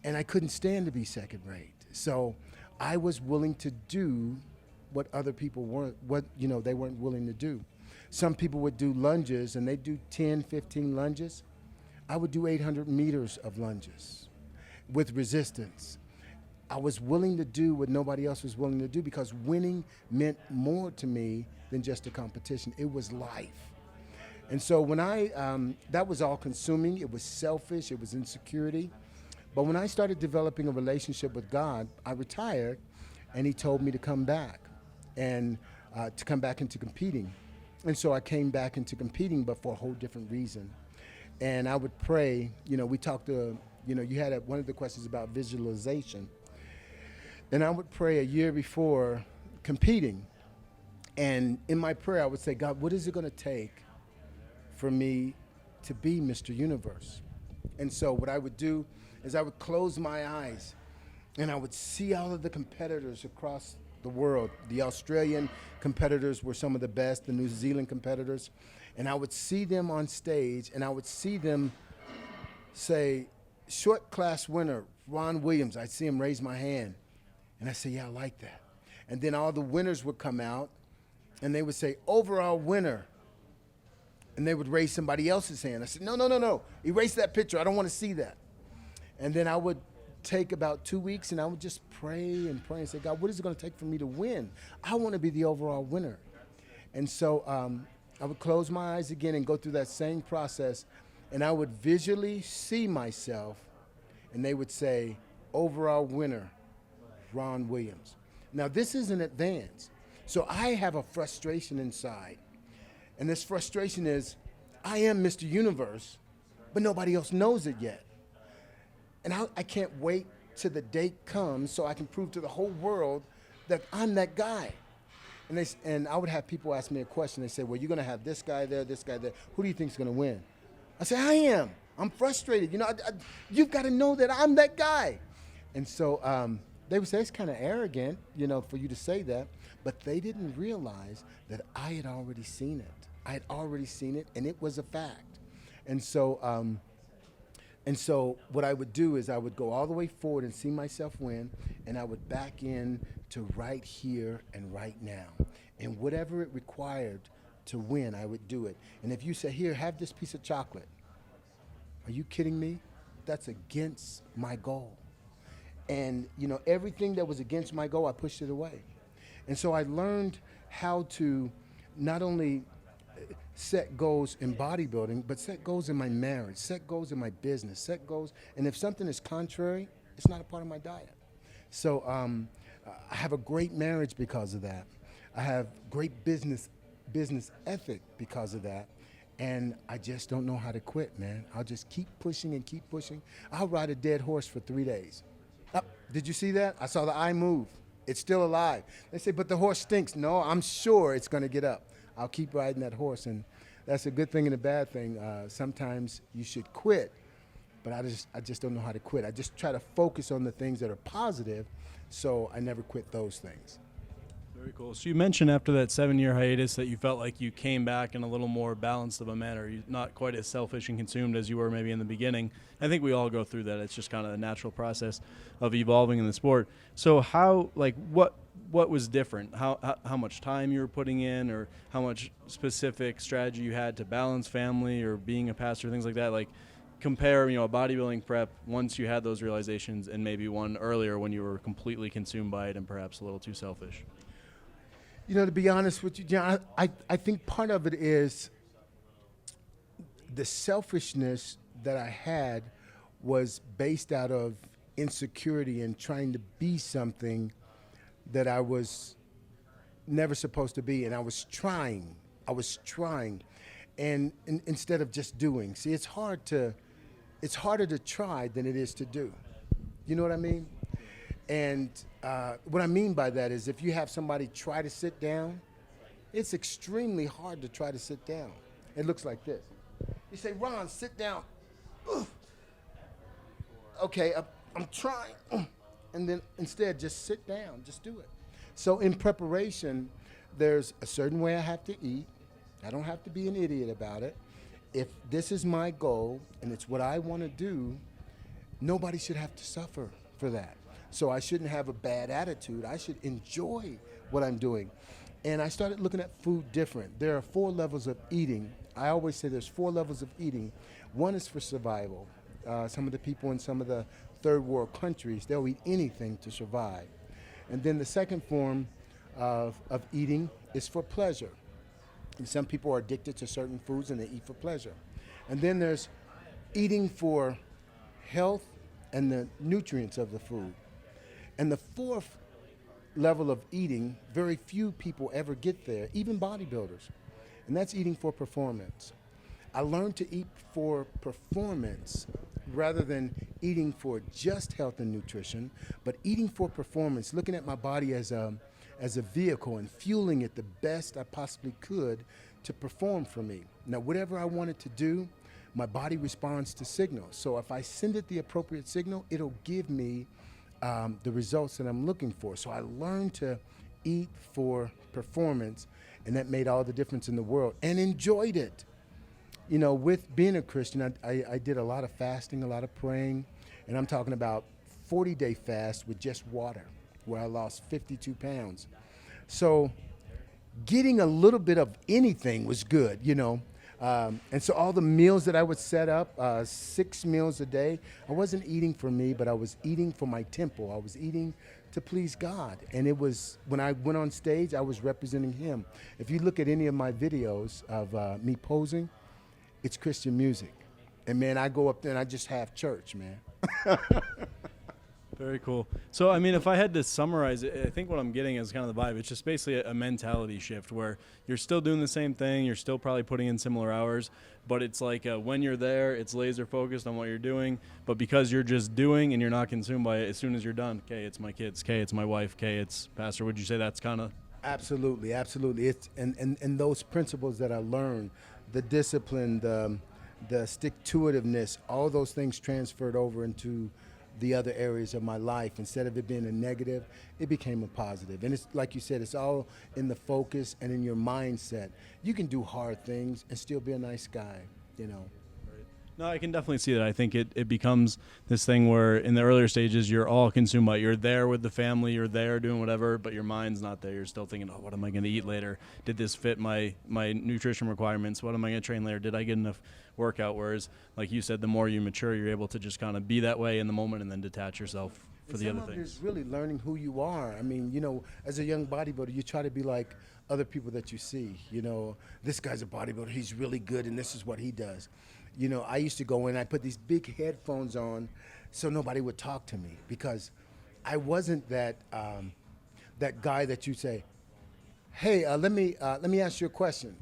[SPEAKER 2] And I couldn't stand to be second rate. So I was willing to do what other people they weren't willing to do. Some people would do lunges and they'd do 10, 15 lunges. I would do 800 meters of lunges with resistance. I was willing to do what nobody else was willing to do because winning meant more to me than just a competition. It was life. And so when that was all consuming, it was selfish, it was insecurity. But when I started developing a relationship with God, I retired and he told me to come back and to come back into competing. And so I came back into competing, but for a whole different reason. And I would pray, we talked to, you had one of the questions about visualization. And I would pray a year before competing. And in my prayer, I would say, God, what is it going to take for me to be Mr. Universe? And so what I would do is I would close my eyes and I would see all of the competitors across the world. The Australian competitors were some of the best, the New Zealand competitors. And I would see them on stage and I would see them say, short class winner, Ron Williams. I'd see him raise my hand. And I say, yeah, I like that. And then all the winners would come out and they would say, overall winner. And they would raise somebody else's hand. I said, no. Erase that picture. I don't want to see that. And then I would take about 2 weeks and I would just pray and say, God, what is it going to take for me to win? I want to be the overall winner. And so I would close my eyes again and go through that same process. And I would visually see myself. And they would say, overall winner, Ron Williams. Now, this is an advance. So I have a frustration inside. And this frustration is, I am Mr. Universe, but nobody else knows it yet. And I can't wait till the date comes so I can prove to the whole world that I'm that guy. And I would have people ask me a question. They say, well, you're going to have this guy there. Who do you think is going to win? I say, I am. I'm frustrated. You've got to know that I'm that guy. And so they would say, it's kind of arrogant, for you to say that. But they didn't realize that I had already seen it. I had already seen it, and it was a fact. And so what I would do is I would go all the way forward and see myself win, and I would back in to right here and right now. And whatever it required to win, I would do it. And if you say, here, have this piece of chocolate, are you kidding me? That's against my goal. And, everything that was against my goal, I pushed it away. And so I learned how to not only set goals in bodybuilding, but set goals in my marriage, set goals in my business, set goals. And if something is contrary, it's not a part of my diet. So I have a great marriage because of that. I have great business ethic because of that. And I just don't know how to quit, man. I'll just keep pushing and keep pushing. I'll ride a dead horse for 3 days. Oh, did you see that? I saw the eye move. It's still alive. They say, but the horse stinks. No, I'm sure it's going to get up. I'll keep riding that horse. And that's a good thing and a bad thing. Sometimes you should quit, but I just don't know how to quit. I just try to focus on the things that are positive, so I never quit those things.
[SPEAKER 1] Very cool. So you mentioned after that 7-year hiatus that you felt like you came back in a little more balanced of a manner. You're not quite as selfish and consumed as you were maybe in the beginning. I think we all go through that. It's just kind of a natural process of evolving in the sport. So how, like, what was different? How much time you were putting in, or how much specific strategy you had to balance family or being a pastor, things like that? Like, compare, a bodybuilding prep once you had those realizations and maybe one earlier when you were completely consumed by it and perhaps a little too selfish.
[SPEAKER 2] To be honest with you, John, I think part of it is the selfishness that I had was based out of insecurity and trying to be something that I was never supposed to be. And I was trying, and instead of just doing. See, it's harder to try than it is to do. You know what I mean? And what I mean by that is if you have somebody try to sit down, it's extremely hard to try to sit down. It looks like this. You say, Ron, sit down. Ugh. Okay, I'm trying. And then instead, just sit down, just do it. So in preparation, there's a certain way I have to eat. I don't have to be an idiot about it. If this is my goal and it's what I want to do, nobody should have to suffer for that. So I shouldn't have a bad attitude. I should enjoy what I'm doing. And I started looking at food different. There are 4 levels of eating. I always say there's 4 levels of eating. One is for survival. Some of the people in some of the third world countries, they'll eat anything to survive. And then the second form of eating is for pleasure. And some people are addicted to certain foods and they eat for pleasure. And then there's eating for health and the nutrients of the food. And the 4th level of eating, very few people ever get there, even bodybuilders, and that's eating for performance. I learned to eat for performance rather than eating for just health and nutrition, but eating for performance, looking at my body as a vehicle and fueling it the best I possibly could to perform for me. Now, whatever I wanted to do, my body responds to signals. So if I send it the appropriate signal, it'll give me the results that I'm looking for. So I learned to eat for performance, and that made all the difference in the world, and enjoyed it. With being a Christian, I did a lot of fasting, a lot of praying, and I'm talking about 40-day fast with just water, where I lost 52 pounds. So getting a little bit of anything was good, And so all the meals that I would set up, 6 meals a day, I wasn't eating for me, but I was eating for my temple. I was eating to please God. And it was, when I went on stage, I was representing Him. If you look at any of my videos of me posing, it's Christian music. And man, I go up there and I just have church, man.
[SPEAKER 1] Very cool. So, I mean, if I had to summarize it, I think what I'm getting is kind of the vibe. It's just basically a mentality shift where you're still doing the same thing. You're still probably putting in similar hours, but it's like when you're there, it's laser focused on what you're doing. But because you're just doing and you're not consumed by it, as soon as you're done, okay, it's my kids, okay, it's my wife, okay, it's Pastor. Would you say that's kind of?
[SPEAKER 2] Absolutely, absolutely. It's and those principles that I learned, the discipline, the stick-to-itiveness, all those things transferred over into the other areas of my life. Instead of it being a negative, it became a positive. And it's like you said, it's all in the focus and in your mindset. You can do hard things and still be a nice guy,
[SPEAKER 1] No, I can definitely see that. I think it becomes this thing where in the earlier stages, you're all consumed by it. You're there with the family, you're there doing whatever, but your mind's not there. You're still thinking, oh, what am I going to eat later? Did this fit my nutrition requirements? What am I going to train later? Did I get enough workout? Whereas, like you said, the more you mature, you're able to just kind of be that way in the moment and then detach yourself for the other things.
[SPEAKER 2] Some of it is really learning who you are. I mean, as a young bodybuilder, you try to be like other people that you see. This guy's a bodybuilder. He's really good, and this is what he does. I used to go in, I put these big headphones on so nobody would talk to me because I wasn't that guy that you say, hey, let me ask you a question.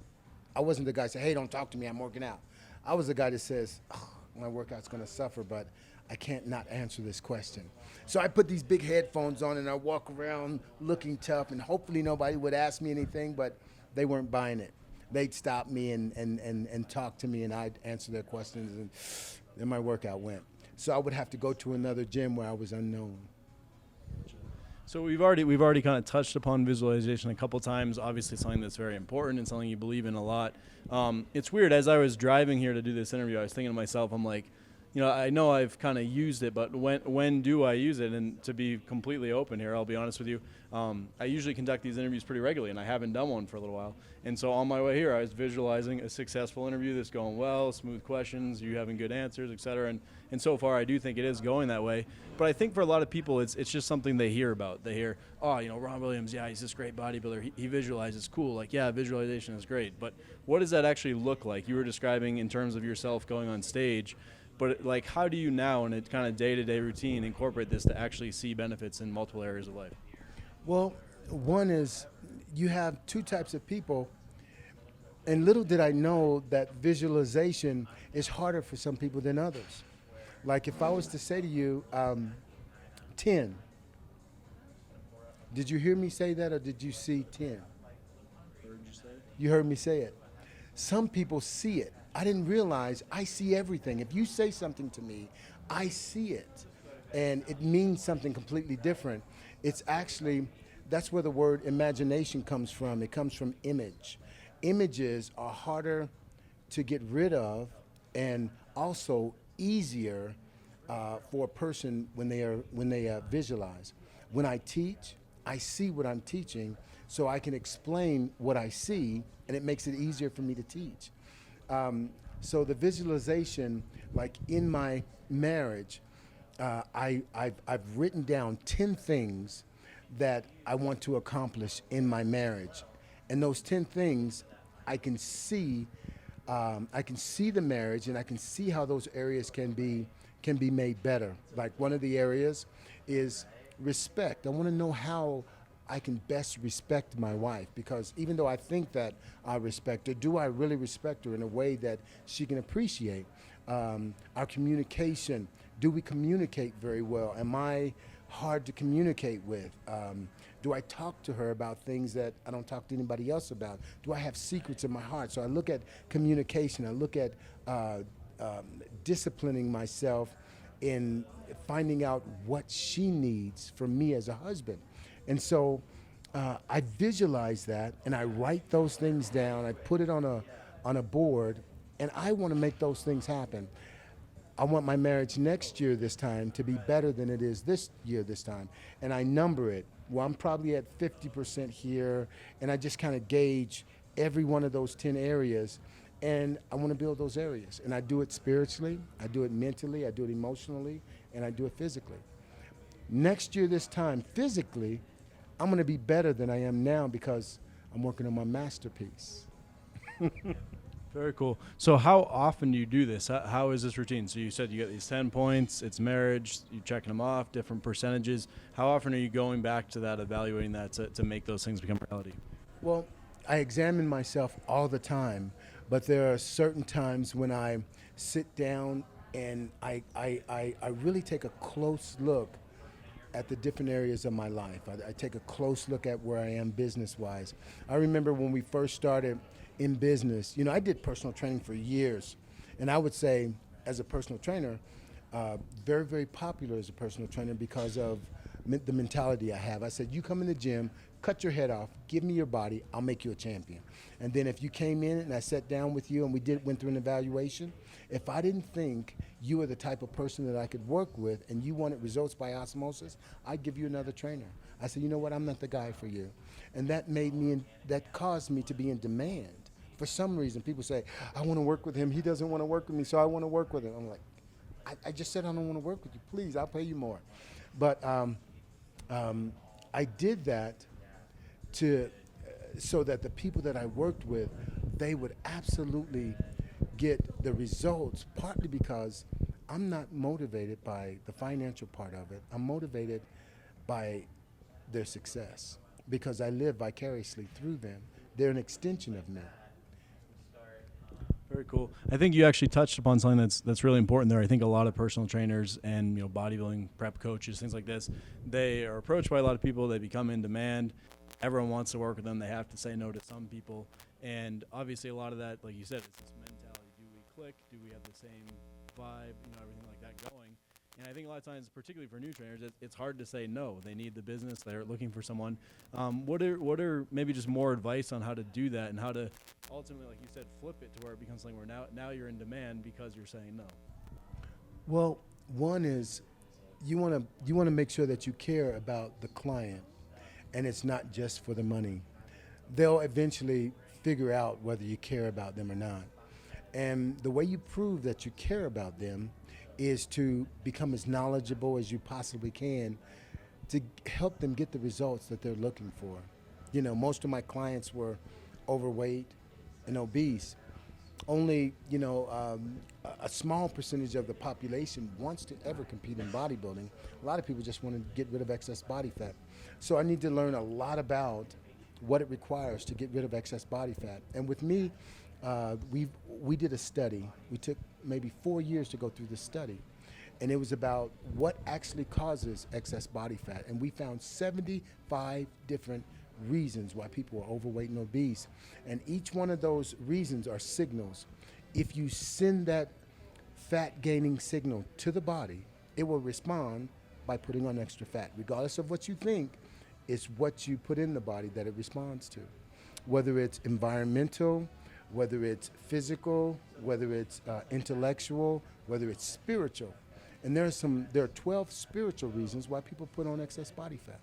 [SPEAKER 2] I wasn't the guy that said, hey, don't talk to me, I'm working out. I was the guy that says, oh, my workout's gonna suffer, but I can't not answer this question. So I put these big headphones on and I walk around looking tough, and hopefully nobody would ask me anything, but they weren't buying it. They'd stop me and talk to me, and I'd answer their questions, and then my workout went. So I would have to go to another gym where I was unknown.
[SPEAKER 1] So we've already kind of touched upon visualization a couple times. Obviously, something that's very important and something you believe in a lot. It's weird. As I was driving here to do this interview, I was thinking to myself, I'm like, I know I've kind of used it, but when do I use it? And to be completely open here, I'll be honest with you, I usually conduct these interviews pretty regularly, and I haven't done one for a little while. And so on my way here, I was visualizing a successful interview that's going well, smooth questions, you having good answers, et cetera. And so far, I do think it is going that way. But I think for a lot of people, it's just something they hear about. They hear, oh, Ron Williams, yeah, he's this great bodybuilder. He visualizes cool. Like, yeah, visualization is great. But what does that actually look like? You were describing in terms of yourself going on stage. But like, how do you now, in a kind of day-to-day routine, incorporate this to actually see benefits in multiple areas of life?
[SPEAKER 2] Well, one is you have two types of people, and little did I know that visualization is harder for some people than others. Like if I was to say to you, 10, did you hear me say that, or did you see 10?
[SPEAKER 1] Heard you say it?
[SPEAKER 2] You heard me say it. Some people see it. I didn't realize I see everything. If you say something to me, I see it. And it means something completely different. It's actually, that's where the word imagination comes from. It comes from image. Images are harder to get rid of, and also easier for a person when they visualize. When I teach, I see what I'm teaching, so I can explain what I see, and it makes it easier for me to teach. So the visualization, like in my marriage, I've written down 10 things that I want to accomplish in my marriage, and those 10 things I can see the marriage, and I can see how those areas can be made better. Like one of the areas is respect. I want to know how I can best respect my wife, because even though I think that I respect her, do I really respect her in a way that she can appreciate? Our communication, do we communicate very well? Am I hard to communicate with? Do I talk to her about things that I don't talk to anybody else about? Do I have secrets in my heart? So I look at communication. I look at disciplining myself in finding out what she needs from me as a husband. And so I visualize that, and I write those things down. I put it on a board, and I want to make those things happen. I want my marriage next year this time to be better than it is this year this time. And I number it. Well, I'm probably at 50% here, and I just kind of gauge every one of those 10 areas, and I want to build those areas. And I do it spiritually, I do it mentally, I do it emotionally, and I do it physically. Next year this time, physically, I'm going to be better than I am now because I'm working on my masterpiece.
[SPEAKER 1] Very cool. So how often do you do this? How is this routine? So you said you get these 10 points, it's marriage, you're checking them off, different percentages. How often are you going back to that, evaluating that to make those things become reality?
[SPEAKER 2] Well, I examine myself all the time, but there are certain times when I sit down and I really take a close look at the different areas of my life. I take a close look at where I am business-wise. I remember when we first started in business, I did personal training for years, and I would say as a personal trainer, very, very popular as a personal trainer because of the mentality I have. I said, you come in the gym, cut your head off, give me your body, I'll make you a champion. And then if you came in and I sat down with you and we went through an evaluation, if I didn't think you were the type of person that I could work with and you wanted results by osmosis, I'd give you another trainer. I said, you know what, I'm not the guy for you. And that caused me to be in demand. For some reason, people say, I want to work with him, he doesn't want to work with me, so I want to work with him. I'm like, I just said I don't want to work with you. Please, I'll pay you more. But I did that so that the people that I worked with, they would absolutely get the results, partly because I'm not motivated by the financial part of it. I'm motivated by their success because I live vicariously through them. They're an extension of me.
[SPEAKER 1] Very cool. I think you actually touched upon something that's really important there. I think a lot of personal trainers and bodybuilding prep coaches, things like this, they are approached by a lot of people. They become in demand. Everyone wants to work with them. They have to say no to some people, and obviously a lot of that, like you said, it's this mentality: do we click? Do we have the same vibe? Everything like that going. And I think a lot of times, particularly for new trainers, it's hard to say no. They need the business. They're looking for someone. What are maybe just more advice on how to do that and how to ultimately, like you said, flip it to where it becomes something where now you're in demand because you're saying no?
[SPEAKER 2] Well, one is you want to make sure that you care about the client, and it's not just for the money. They'll eventually figure out whether you care about them or not. And the way you prove that you care about them is to become as knowledgeable as you possibly can to help them get the results that they're looking for. Most of my clients were overweight and obese. Only, a small percentage of the population wants to ever compete in bodybuilding. A lot of people just want to get rid of excess body fat. So I need to learn a lot about what it requires to get rid of excess body fat. And with me, we did a study. We took maybe 4 years to go through this study, and it was about what actually causes excess body fat. And we found 75 different reasons why people are overweight and obese, and each one of those reasons are signals. If you send that fat gaining signal to the body, it will respond by putting on extra fat. Regardless of what you think, it's what you put in the body that it responds to, whether it's environmental, whether it's physical, whether it's intellectual, whether it's spiritual. And there are 12 spiritual reasons why people put on excess body fat.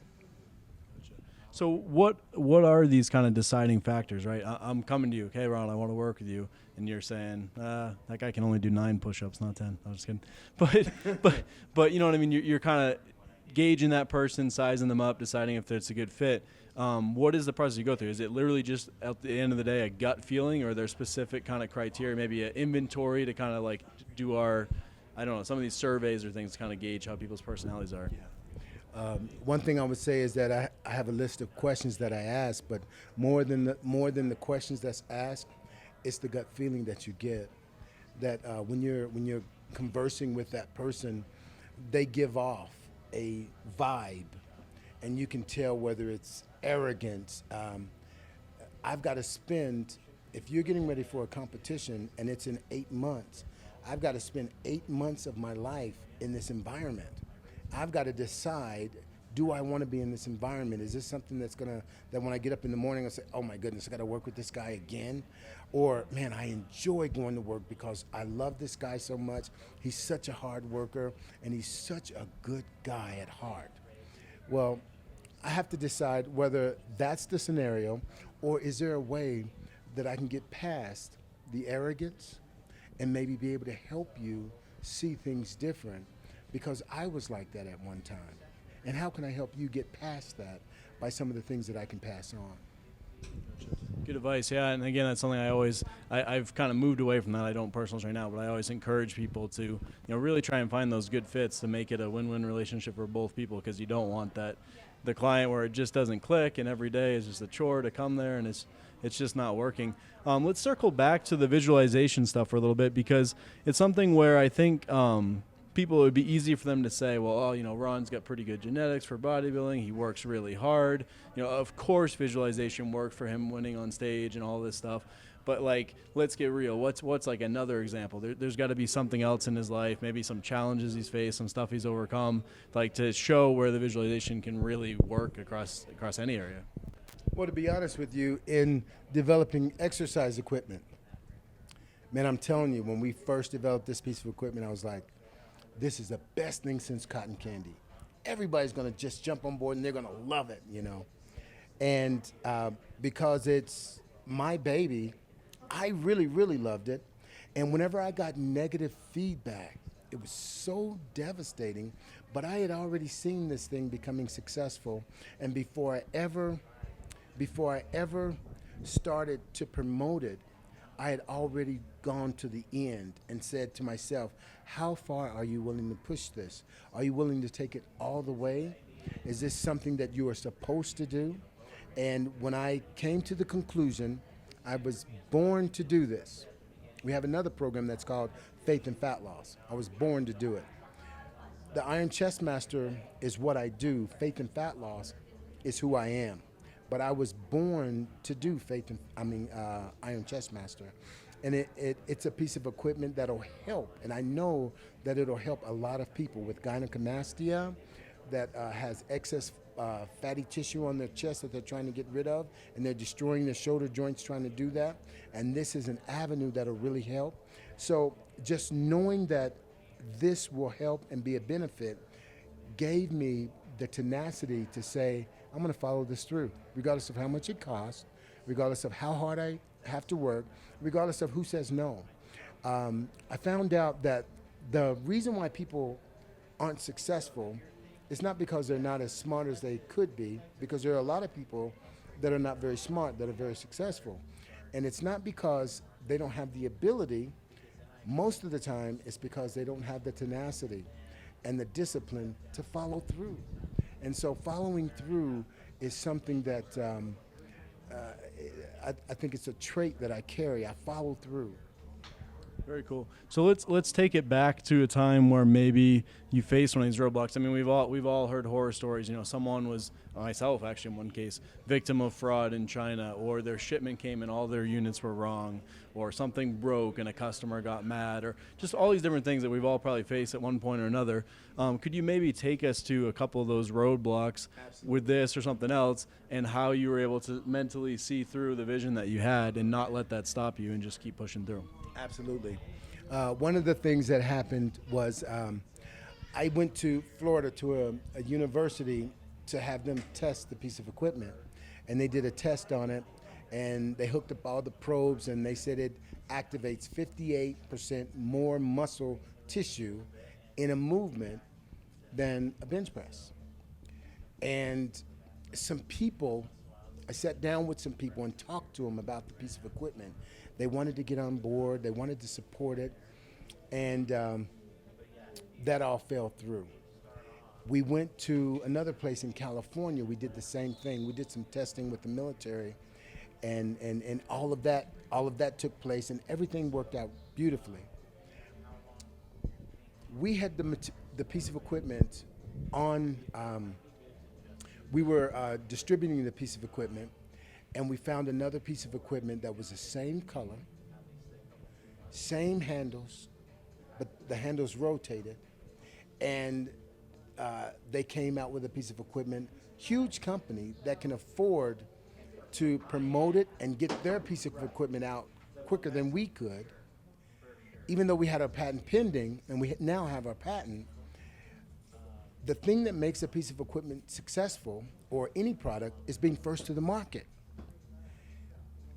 [SPEAKER 1] So what are these kind of deciding factors, right? I'm coming to you, okay, Ron, I want to work with you, and you're saying that guy can only do 9 push-ups, not 10. I'm just kidding, but you know what I mean. You're kind of gauging that person, sizing them up, deciding if it's a good fit. What is the process you go through? Is it literally just at the end of the day a gut feeling, or are there specific kind of criteria, maybe an inventory to kind of like do some of these surveys or things to kind of gauge how people's personalities are?
[SPEAKER 2] Yeah. One thing I would say is that I have a list of questions that I ask, but more than the questions that's asked, it's the gut feeling that you get. That when you're conversing with that person, they give off a vibe, and you can tell whether it's arrogance. I've got to spend, if you're getting ready for a competition and it's in 8 months, I've got to spend 8 months of my life in this environment. I've got to decide, do I want to be in this environment? Is this something that when I get up in the morning, I say, oh my goodness, I got to work with this guy again? Or, man, I enjoy going to work because I love this guy so much. He's such a hard worker, and he's such a good guy at heart. Well, I have to decide whether that's the scenario, or is there a way that I can get past the arrogance and maybe be able to help you see things different, because I was like that at one time. And how can I help you get past that by some of the things that I can pass on?
[SPEAKER 1] Good advice, yeah. And again, that's something I've kind of moved away from that. I don't personal train now, but I always encourage people to really try and find those good fits to make it a win-win relationship for both people, because you don't want the client where it just doesn't click and every day is just a chore to come there and it's just not working. Let's circle back to the visualization stuff for a little bit, because it's something where I think people, it would be easy for them to say, well, Ron's got pretty good genetics for bodybuilding. He works really hard. Of course, visualization worked for him winning on stage and all this stuff. But let's get real. What's like another example? There's got to be something else in his life, maybe some challenges he's faced, some stuff he's overcome, to show where the visualization can really work across any area.
[SPEAKER 2] Well, to be honest with you, in developing exercise equipment, man, I'm telling you, when we first developed this piece of equipment, I was like, this is the best thing since cotton candy. Everybody's going to just jump on board and they're going to love it, And because it's my baby, I really, really loved it. And whenever I got negative feedback, it was so devastating. But I had already seen this thing becoming successful. And before I ever started to promote it, I had already gone to the end and said to myself, how far are you willing to push this? Are you willing to take it all the way? Is this something that you are supposed to do? And when I came to the conclusion, I was born to do this, We have another program that's called Faith and Fat Loss. I was born to do it. The Iron Chestmaster is what I do. Faith and Fat Loss is who I am. But I was born to do Iron Chestmaster. And it's a piece of equipment that'll help. And I know that it'll help a lot of people with gynecomastia that has excess fatty tissue on their chest that they're trying to get rid of, and they're destroying their shoulder joints trying to do that. And this is an avenue that'll really help. So just knowing that this will help and be a benefit gave me the tenacity to say, I'm going to follow this through, regardless of how much it costs, regardless of how hard I have to work, regardless of who says no. I found out that the reason why people aren't successful is not because they're not as smart as they could be, because there are a lot of people that are not very smart that are very successful. And it's not because they don't have the ability. Most of the time, it's because they don't have the tenacity and the discipline to follow through. And so following through is something that I think it's a trait that I carry. I follow through.
[SPEAKER 1] Very cool. So let's take it back to a time where maybe you faced one of these roadblocks. I mean, we've all heard horror stories. You know, someone was, myself actually in one case, victim of fraud in China, or their shipment came and all their units were wrong, or something broke and a customer got mad, or just all these different things that we've all probably faced at one point or another. Could you maybe take us to a couple of those roadblocks with this or something else, and how you were able to mentally see through the vision that you had and not let that stop you and just keep pushing through?
[SPEAKER 2] Absolutely. One of the things that happened was I went to Florida to a university to have them test the piece of equipment. And they did a test on it, and they hooked up all the probes, and they said it activates 58% more muscle tissue in a movement than a bench press. And some people, I sat down with some people and talked to them about the piece of equipment. They wanted to get on board, they wanted to support it, and that all fell through. We went to another place in California. We did the same thing. We did some testing with the military, and all of that took place, and everything worked out beautifully. We had the piece of equipment on. We were distributing the piece of equipment, and we found another piece of equipment that was the same color, same handles, but the handles rotated, and they came out with a piece of equipment, huge company that can afford to promote it and get their piece of equipment out quicker than we could. Even though we had our patent pending, and we now have our patent, the thing that makes a piece of equipment successful, or any product, is being first to the market.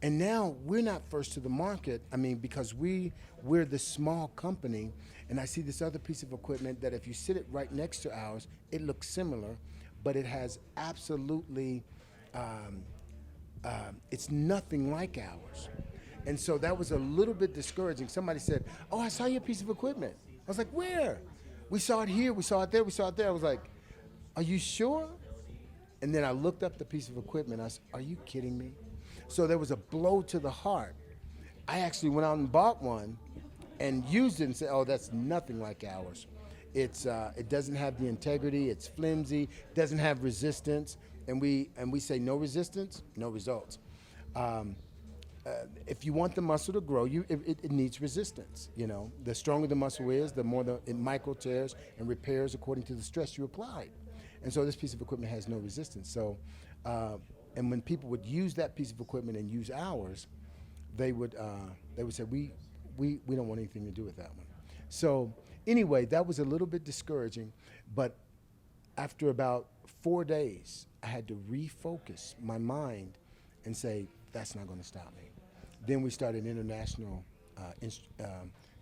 [SPEAKER 2] And now we're not first to the market, because we're this small company, and I see this other piece of equipment that if you sit it right next to ours, it looks similar, but it has absolutely, it's nothing like ours. And so that was a little bit discouraging. Somebody said, "Oh, I saw your piece of equipment." I was like, "Where?" "We saw it here, we saw it there, we saw it there." I was like, "Are you sure?" And then I looked up the piece of equipment. I said, "Are you kidding me?" So there was a blow to the heart. I actually went out and bought one and used it and said, "Oh, that's nothing like ours. It doesn't have the integrity, it's flimsy, doesn't have resistance." And we say no resistance, no results. If you want the muscle to grow, it needs resistance. You know, the stronger the muscle is, the more it micro tears and repairs according to the stress you applied. And so this piece of equipment has no resistance. So, and when people would use that piece of equipment and use ours, they would say, we don't want anything to do with that one. So anyway, that was a little bit discouraging, but after about 4 days, I had to refocus my mind and say, that's not going to stop me. Then we started international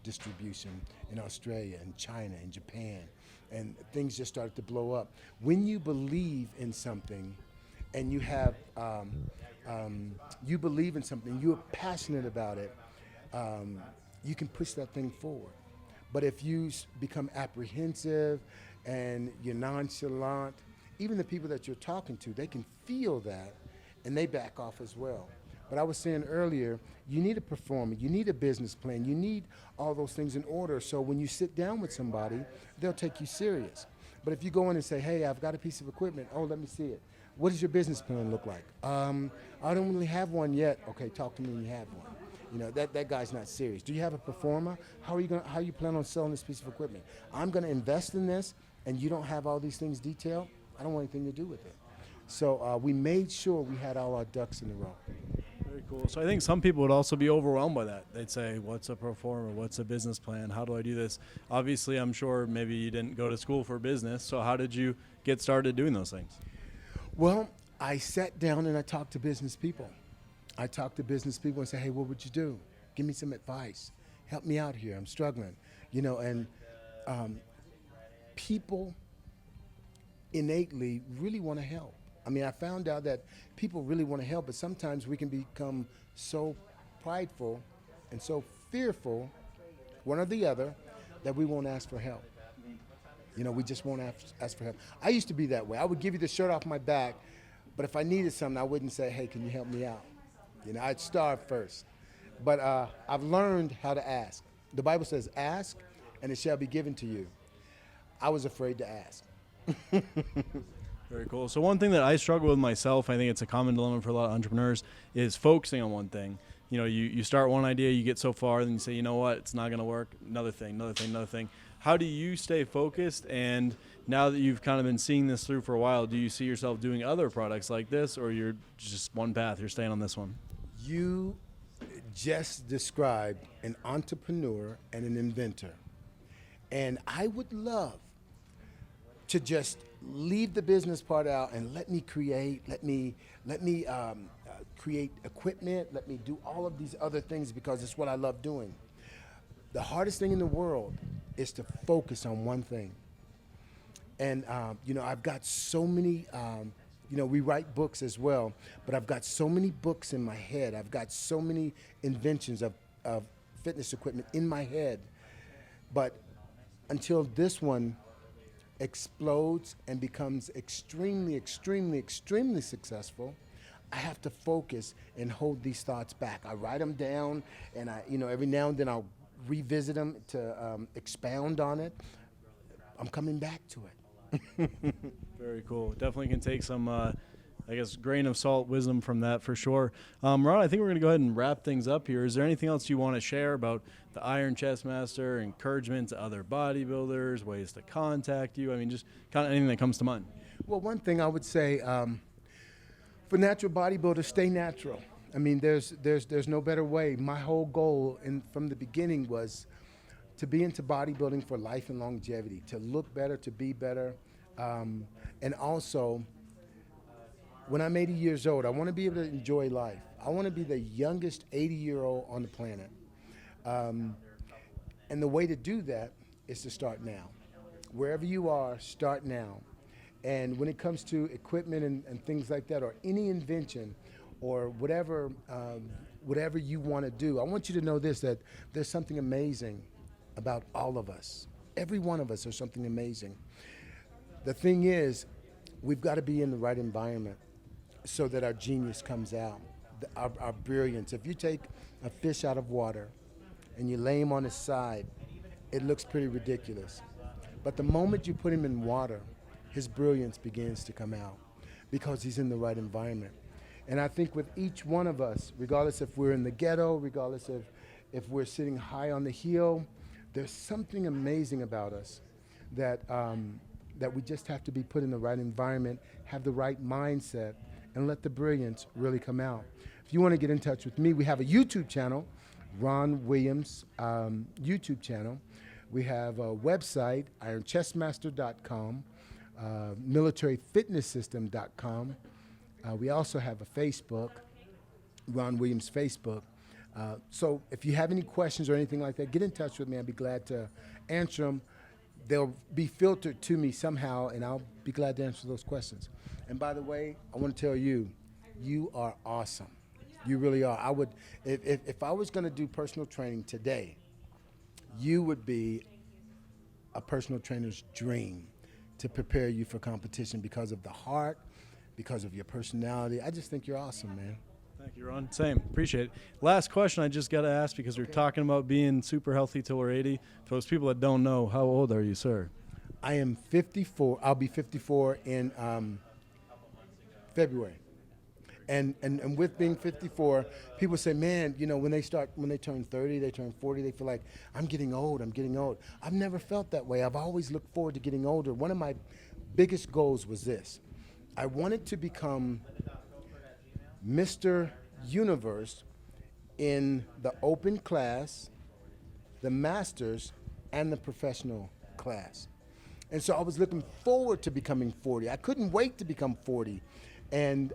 [SPEAKER 2] distribution in Australia and China and Japan, and things just started to blow up. When you believe in something and you have, you believe in something, you're passionate about it, you can push that thing forward. But if you become apprehensive and you're nonchalant, even the people that you're talking to, they can feel that and they back off as well. But I was saying earlier, you need a performer, you need a business plan, you need all those things in order. So when you sit down with somebody, they'll take you serious. But if you go in and say, hey, I've got a piece of equipment, oh, let me see it. What does your business plan look like? I don't really have one yet. Okay, talk to me when you have one. You know, that guy's not serious. Do you have a performer? How you plan on selling this piece of equipment? I'm gonna invest in this, and you don't have all these things detailed? I don't want anything to do with it. So we made sure we had all our ducks in a row.
[SPEAKER 1] Very cool. So I think some people would also be overwhelmed by that. They'd say, what's a performer? What's a business plan? How do I do this? Obviously, I'm sure maybe you didn't go to school for business. So how did you get started doing those things?
[SPEAKER 2] Well, I sat down and I talked to business people. I talked to business people and said, hey, what would you do? Give me some advice. Help me out here. I'm struggling. You know, and people innately really want to help. I mean, I found out that people really want to help, but sometimes we can become so prideful and so fearful, one or the other, that we won't ask for help. You know, we just won't ask for help. I used to be that way. I would give you the shirt off my back, but if I needed something, I wouldn't say, hey, can you help me out? You know, I'd starve first. But I've learned how to ask. The Bible says, ask, and it shall be given to you. I was afraid to ask.
[SPEAKER 1] Very cool. So one thing that I struggle with myself, I think it's a common dilemma for a lot of entrepreneurs, is focusing on one thing. You know, you start one idea, you get so far, then you say, you know what, it's not going to work. Another thing, another thing, another thing. How do you stay focused? And now that you've kind of been seeing this through for a while, do you see yourself doing other products like this, or you're just one path, you're staying on this one?
[SPEAKER 2] You just described an entrepreneur and an inventor. And I would love to just leave the business part out and let me create, let me create equipment, let me do all of these other things because it's what I love doing. The hardest thing in the world is to focus on one thing. And, you know, I've got so many, you know, we write books as well, but I've got so many books in my head. I've got so many inventions of fitness equipment in my head. But until this one explodes and becomes extremely, extremely, extremely successful, I have to focus and hold these thoughts back. I write them down, and you know, every now and then I'll revisit them to expound on it. I'm coming back to it.
[SPEAKER 1] Very cool. Definitely can take some, I guess, grain of salt wisdom from that for sure. Ron, I think we're going to go ahead and wrap things up here. Is there anything else you want to share about the Iron Chestmaster, encouragement to other bodybuilders, ways to contact you? I mean, just kind of anything that comes to mind.
[SPEAKER 2] Well, one thing I would say, for natural bodybuilders, stay natural. I mean, there's no better way. My whole goal from the beginning was to be into bodybuilding for life and longevity, to look better, to be better. And also, when I'm 80 years old, I want to be able to enjoy life. I want to be the youngest 80-year-old on the planet. And the way to do that is to start now. Wherever you are, start now. And when it comes to equipment and things like that, or any invention, or whatever you want to do, I want you to know this, that there's something amazing about all of us. Every one of us is something amazing. The thing is, we've got to be in the right environment so that our genius comes out, our brilliance. If you take a fish out of water and you lay him on his side, it looks pretty ridiculous. But the moment you put him in water, his brilliance begins to come out because he's in the right environment. And I think with each one of us, regardless if we're in the ghetto, regardless of if we're sitting high on the hill, there's something amazing about us that we just have to be put in the right environment, have the right mindset, and let the brilliance really come out. If you want to get in touch with me, we have a YouTube channel, Ron Williams YouTube channel. We have a website, ironchestmaster.com, militaryfitnesssystem.com. We also have a Facebook, Ron Williams Facebook. So if you have any questions or anything like that, get in touch with me. I'd be glad to answer them. They'll be filtered to me somehow, and I'll be glad to answer those questions. And by the way, I want to tell you, you are awesome. You really are. I would, if I was going to do personal training today, you would be a personal trainer's dream to prepare you for competition because of the heart, because of your personality. I just think you're awesome, man.
[SPEAKER 1] Thank You're on. Same. Appreciate it. Last question I just got to ask because we're talking about being super healthy till we're 80. For those people that don't know, how old are you, sir?
[SPEAKER 2] I am 54. I'll be 54 in February. And with being 54, people say, man, you know, when they turn 30, they turn 40, they feel like, I'm getting old. I've never felt that way. I've always looked forward to getting older. One of my biggest goals was this. I wanted to become Mr. Universe in the open class, the masters, and the professional class. And so I was looking forward to becoming 40. I couldn't wait to become 40. And,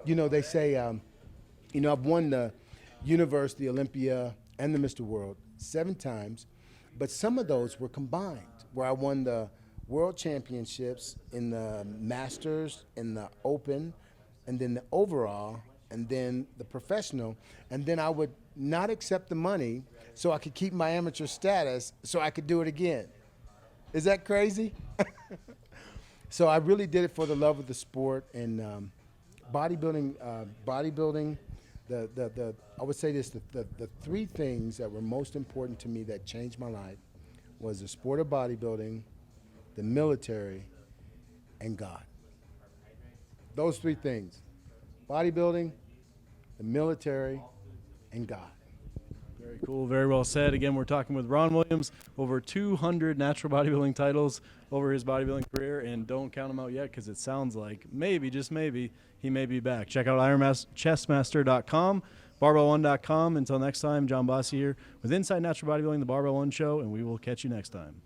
[SPEAKER 2] you know, they say, you know, I've won the Universe, the Olympia, and the Mr. World 7 times, but some of those were combined, where I won the World Championships in the Masters, in the Open, and then the overall, and then the professional, and then I would not accept the money so I could keep my amateur status so I could do it again. Is that crazy? So I really did it for the love of the sport, and bodybuilding. I would say this: the 3 things that were most important to me that changed my life was the sport of bodybuilding, the military, and God. Those 3 things: bodybuilding, the military, and God.
[SPEAKER 1] Very cool. Very well said. Again, we're talking with Ron Williams, over 200 natural bodybuilding titles over his bodybuilding career, and don't count them out yet because it sounds like maybe, just maybe, he may be back. Check out Chestmaster.com, Barbell1.com. Until next time, John Bossi here with Inside Natural Bodybuilding, the Barbell One Show, and we will catch you next time.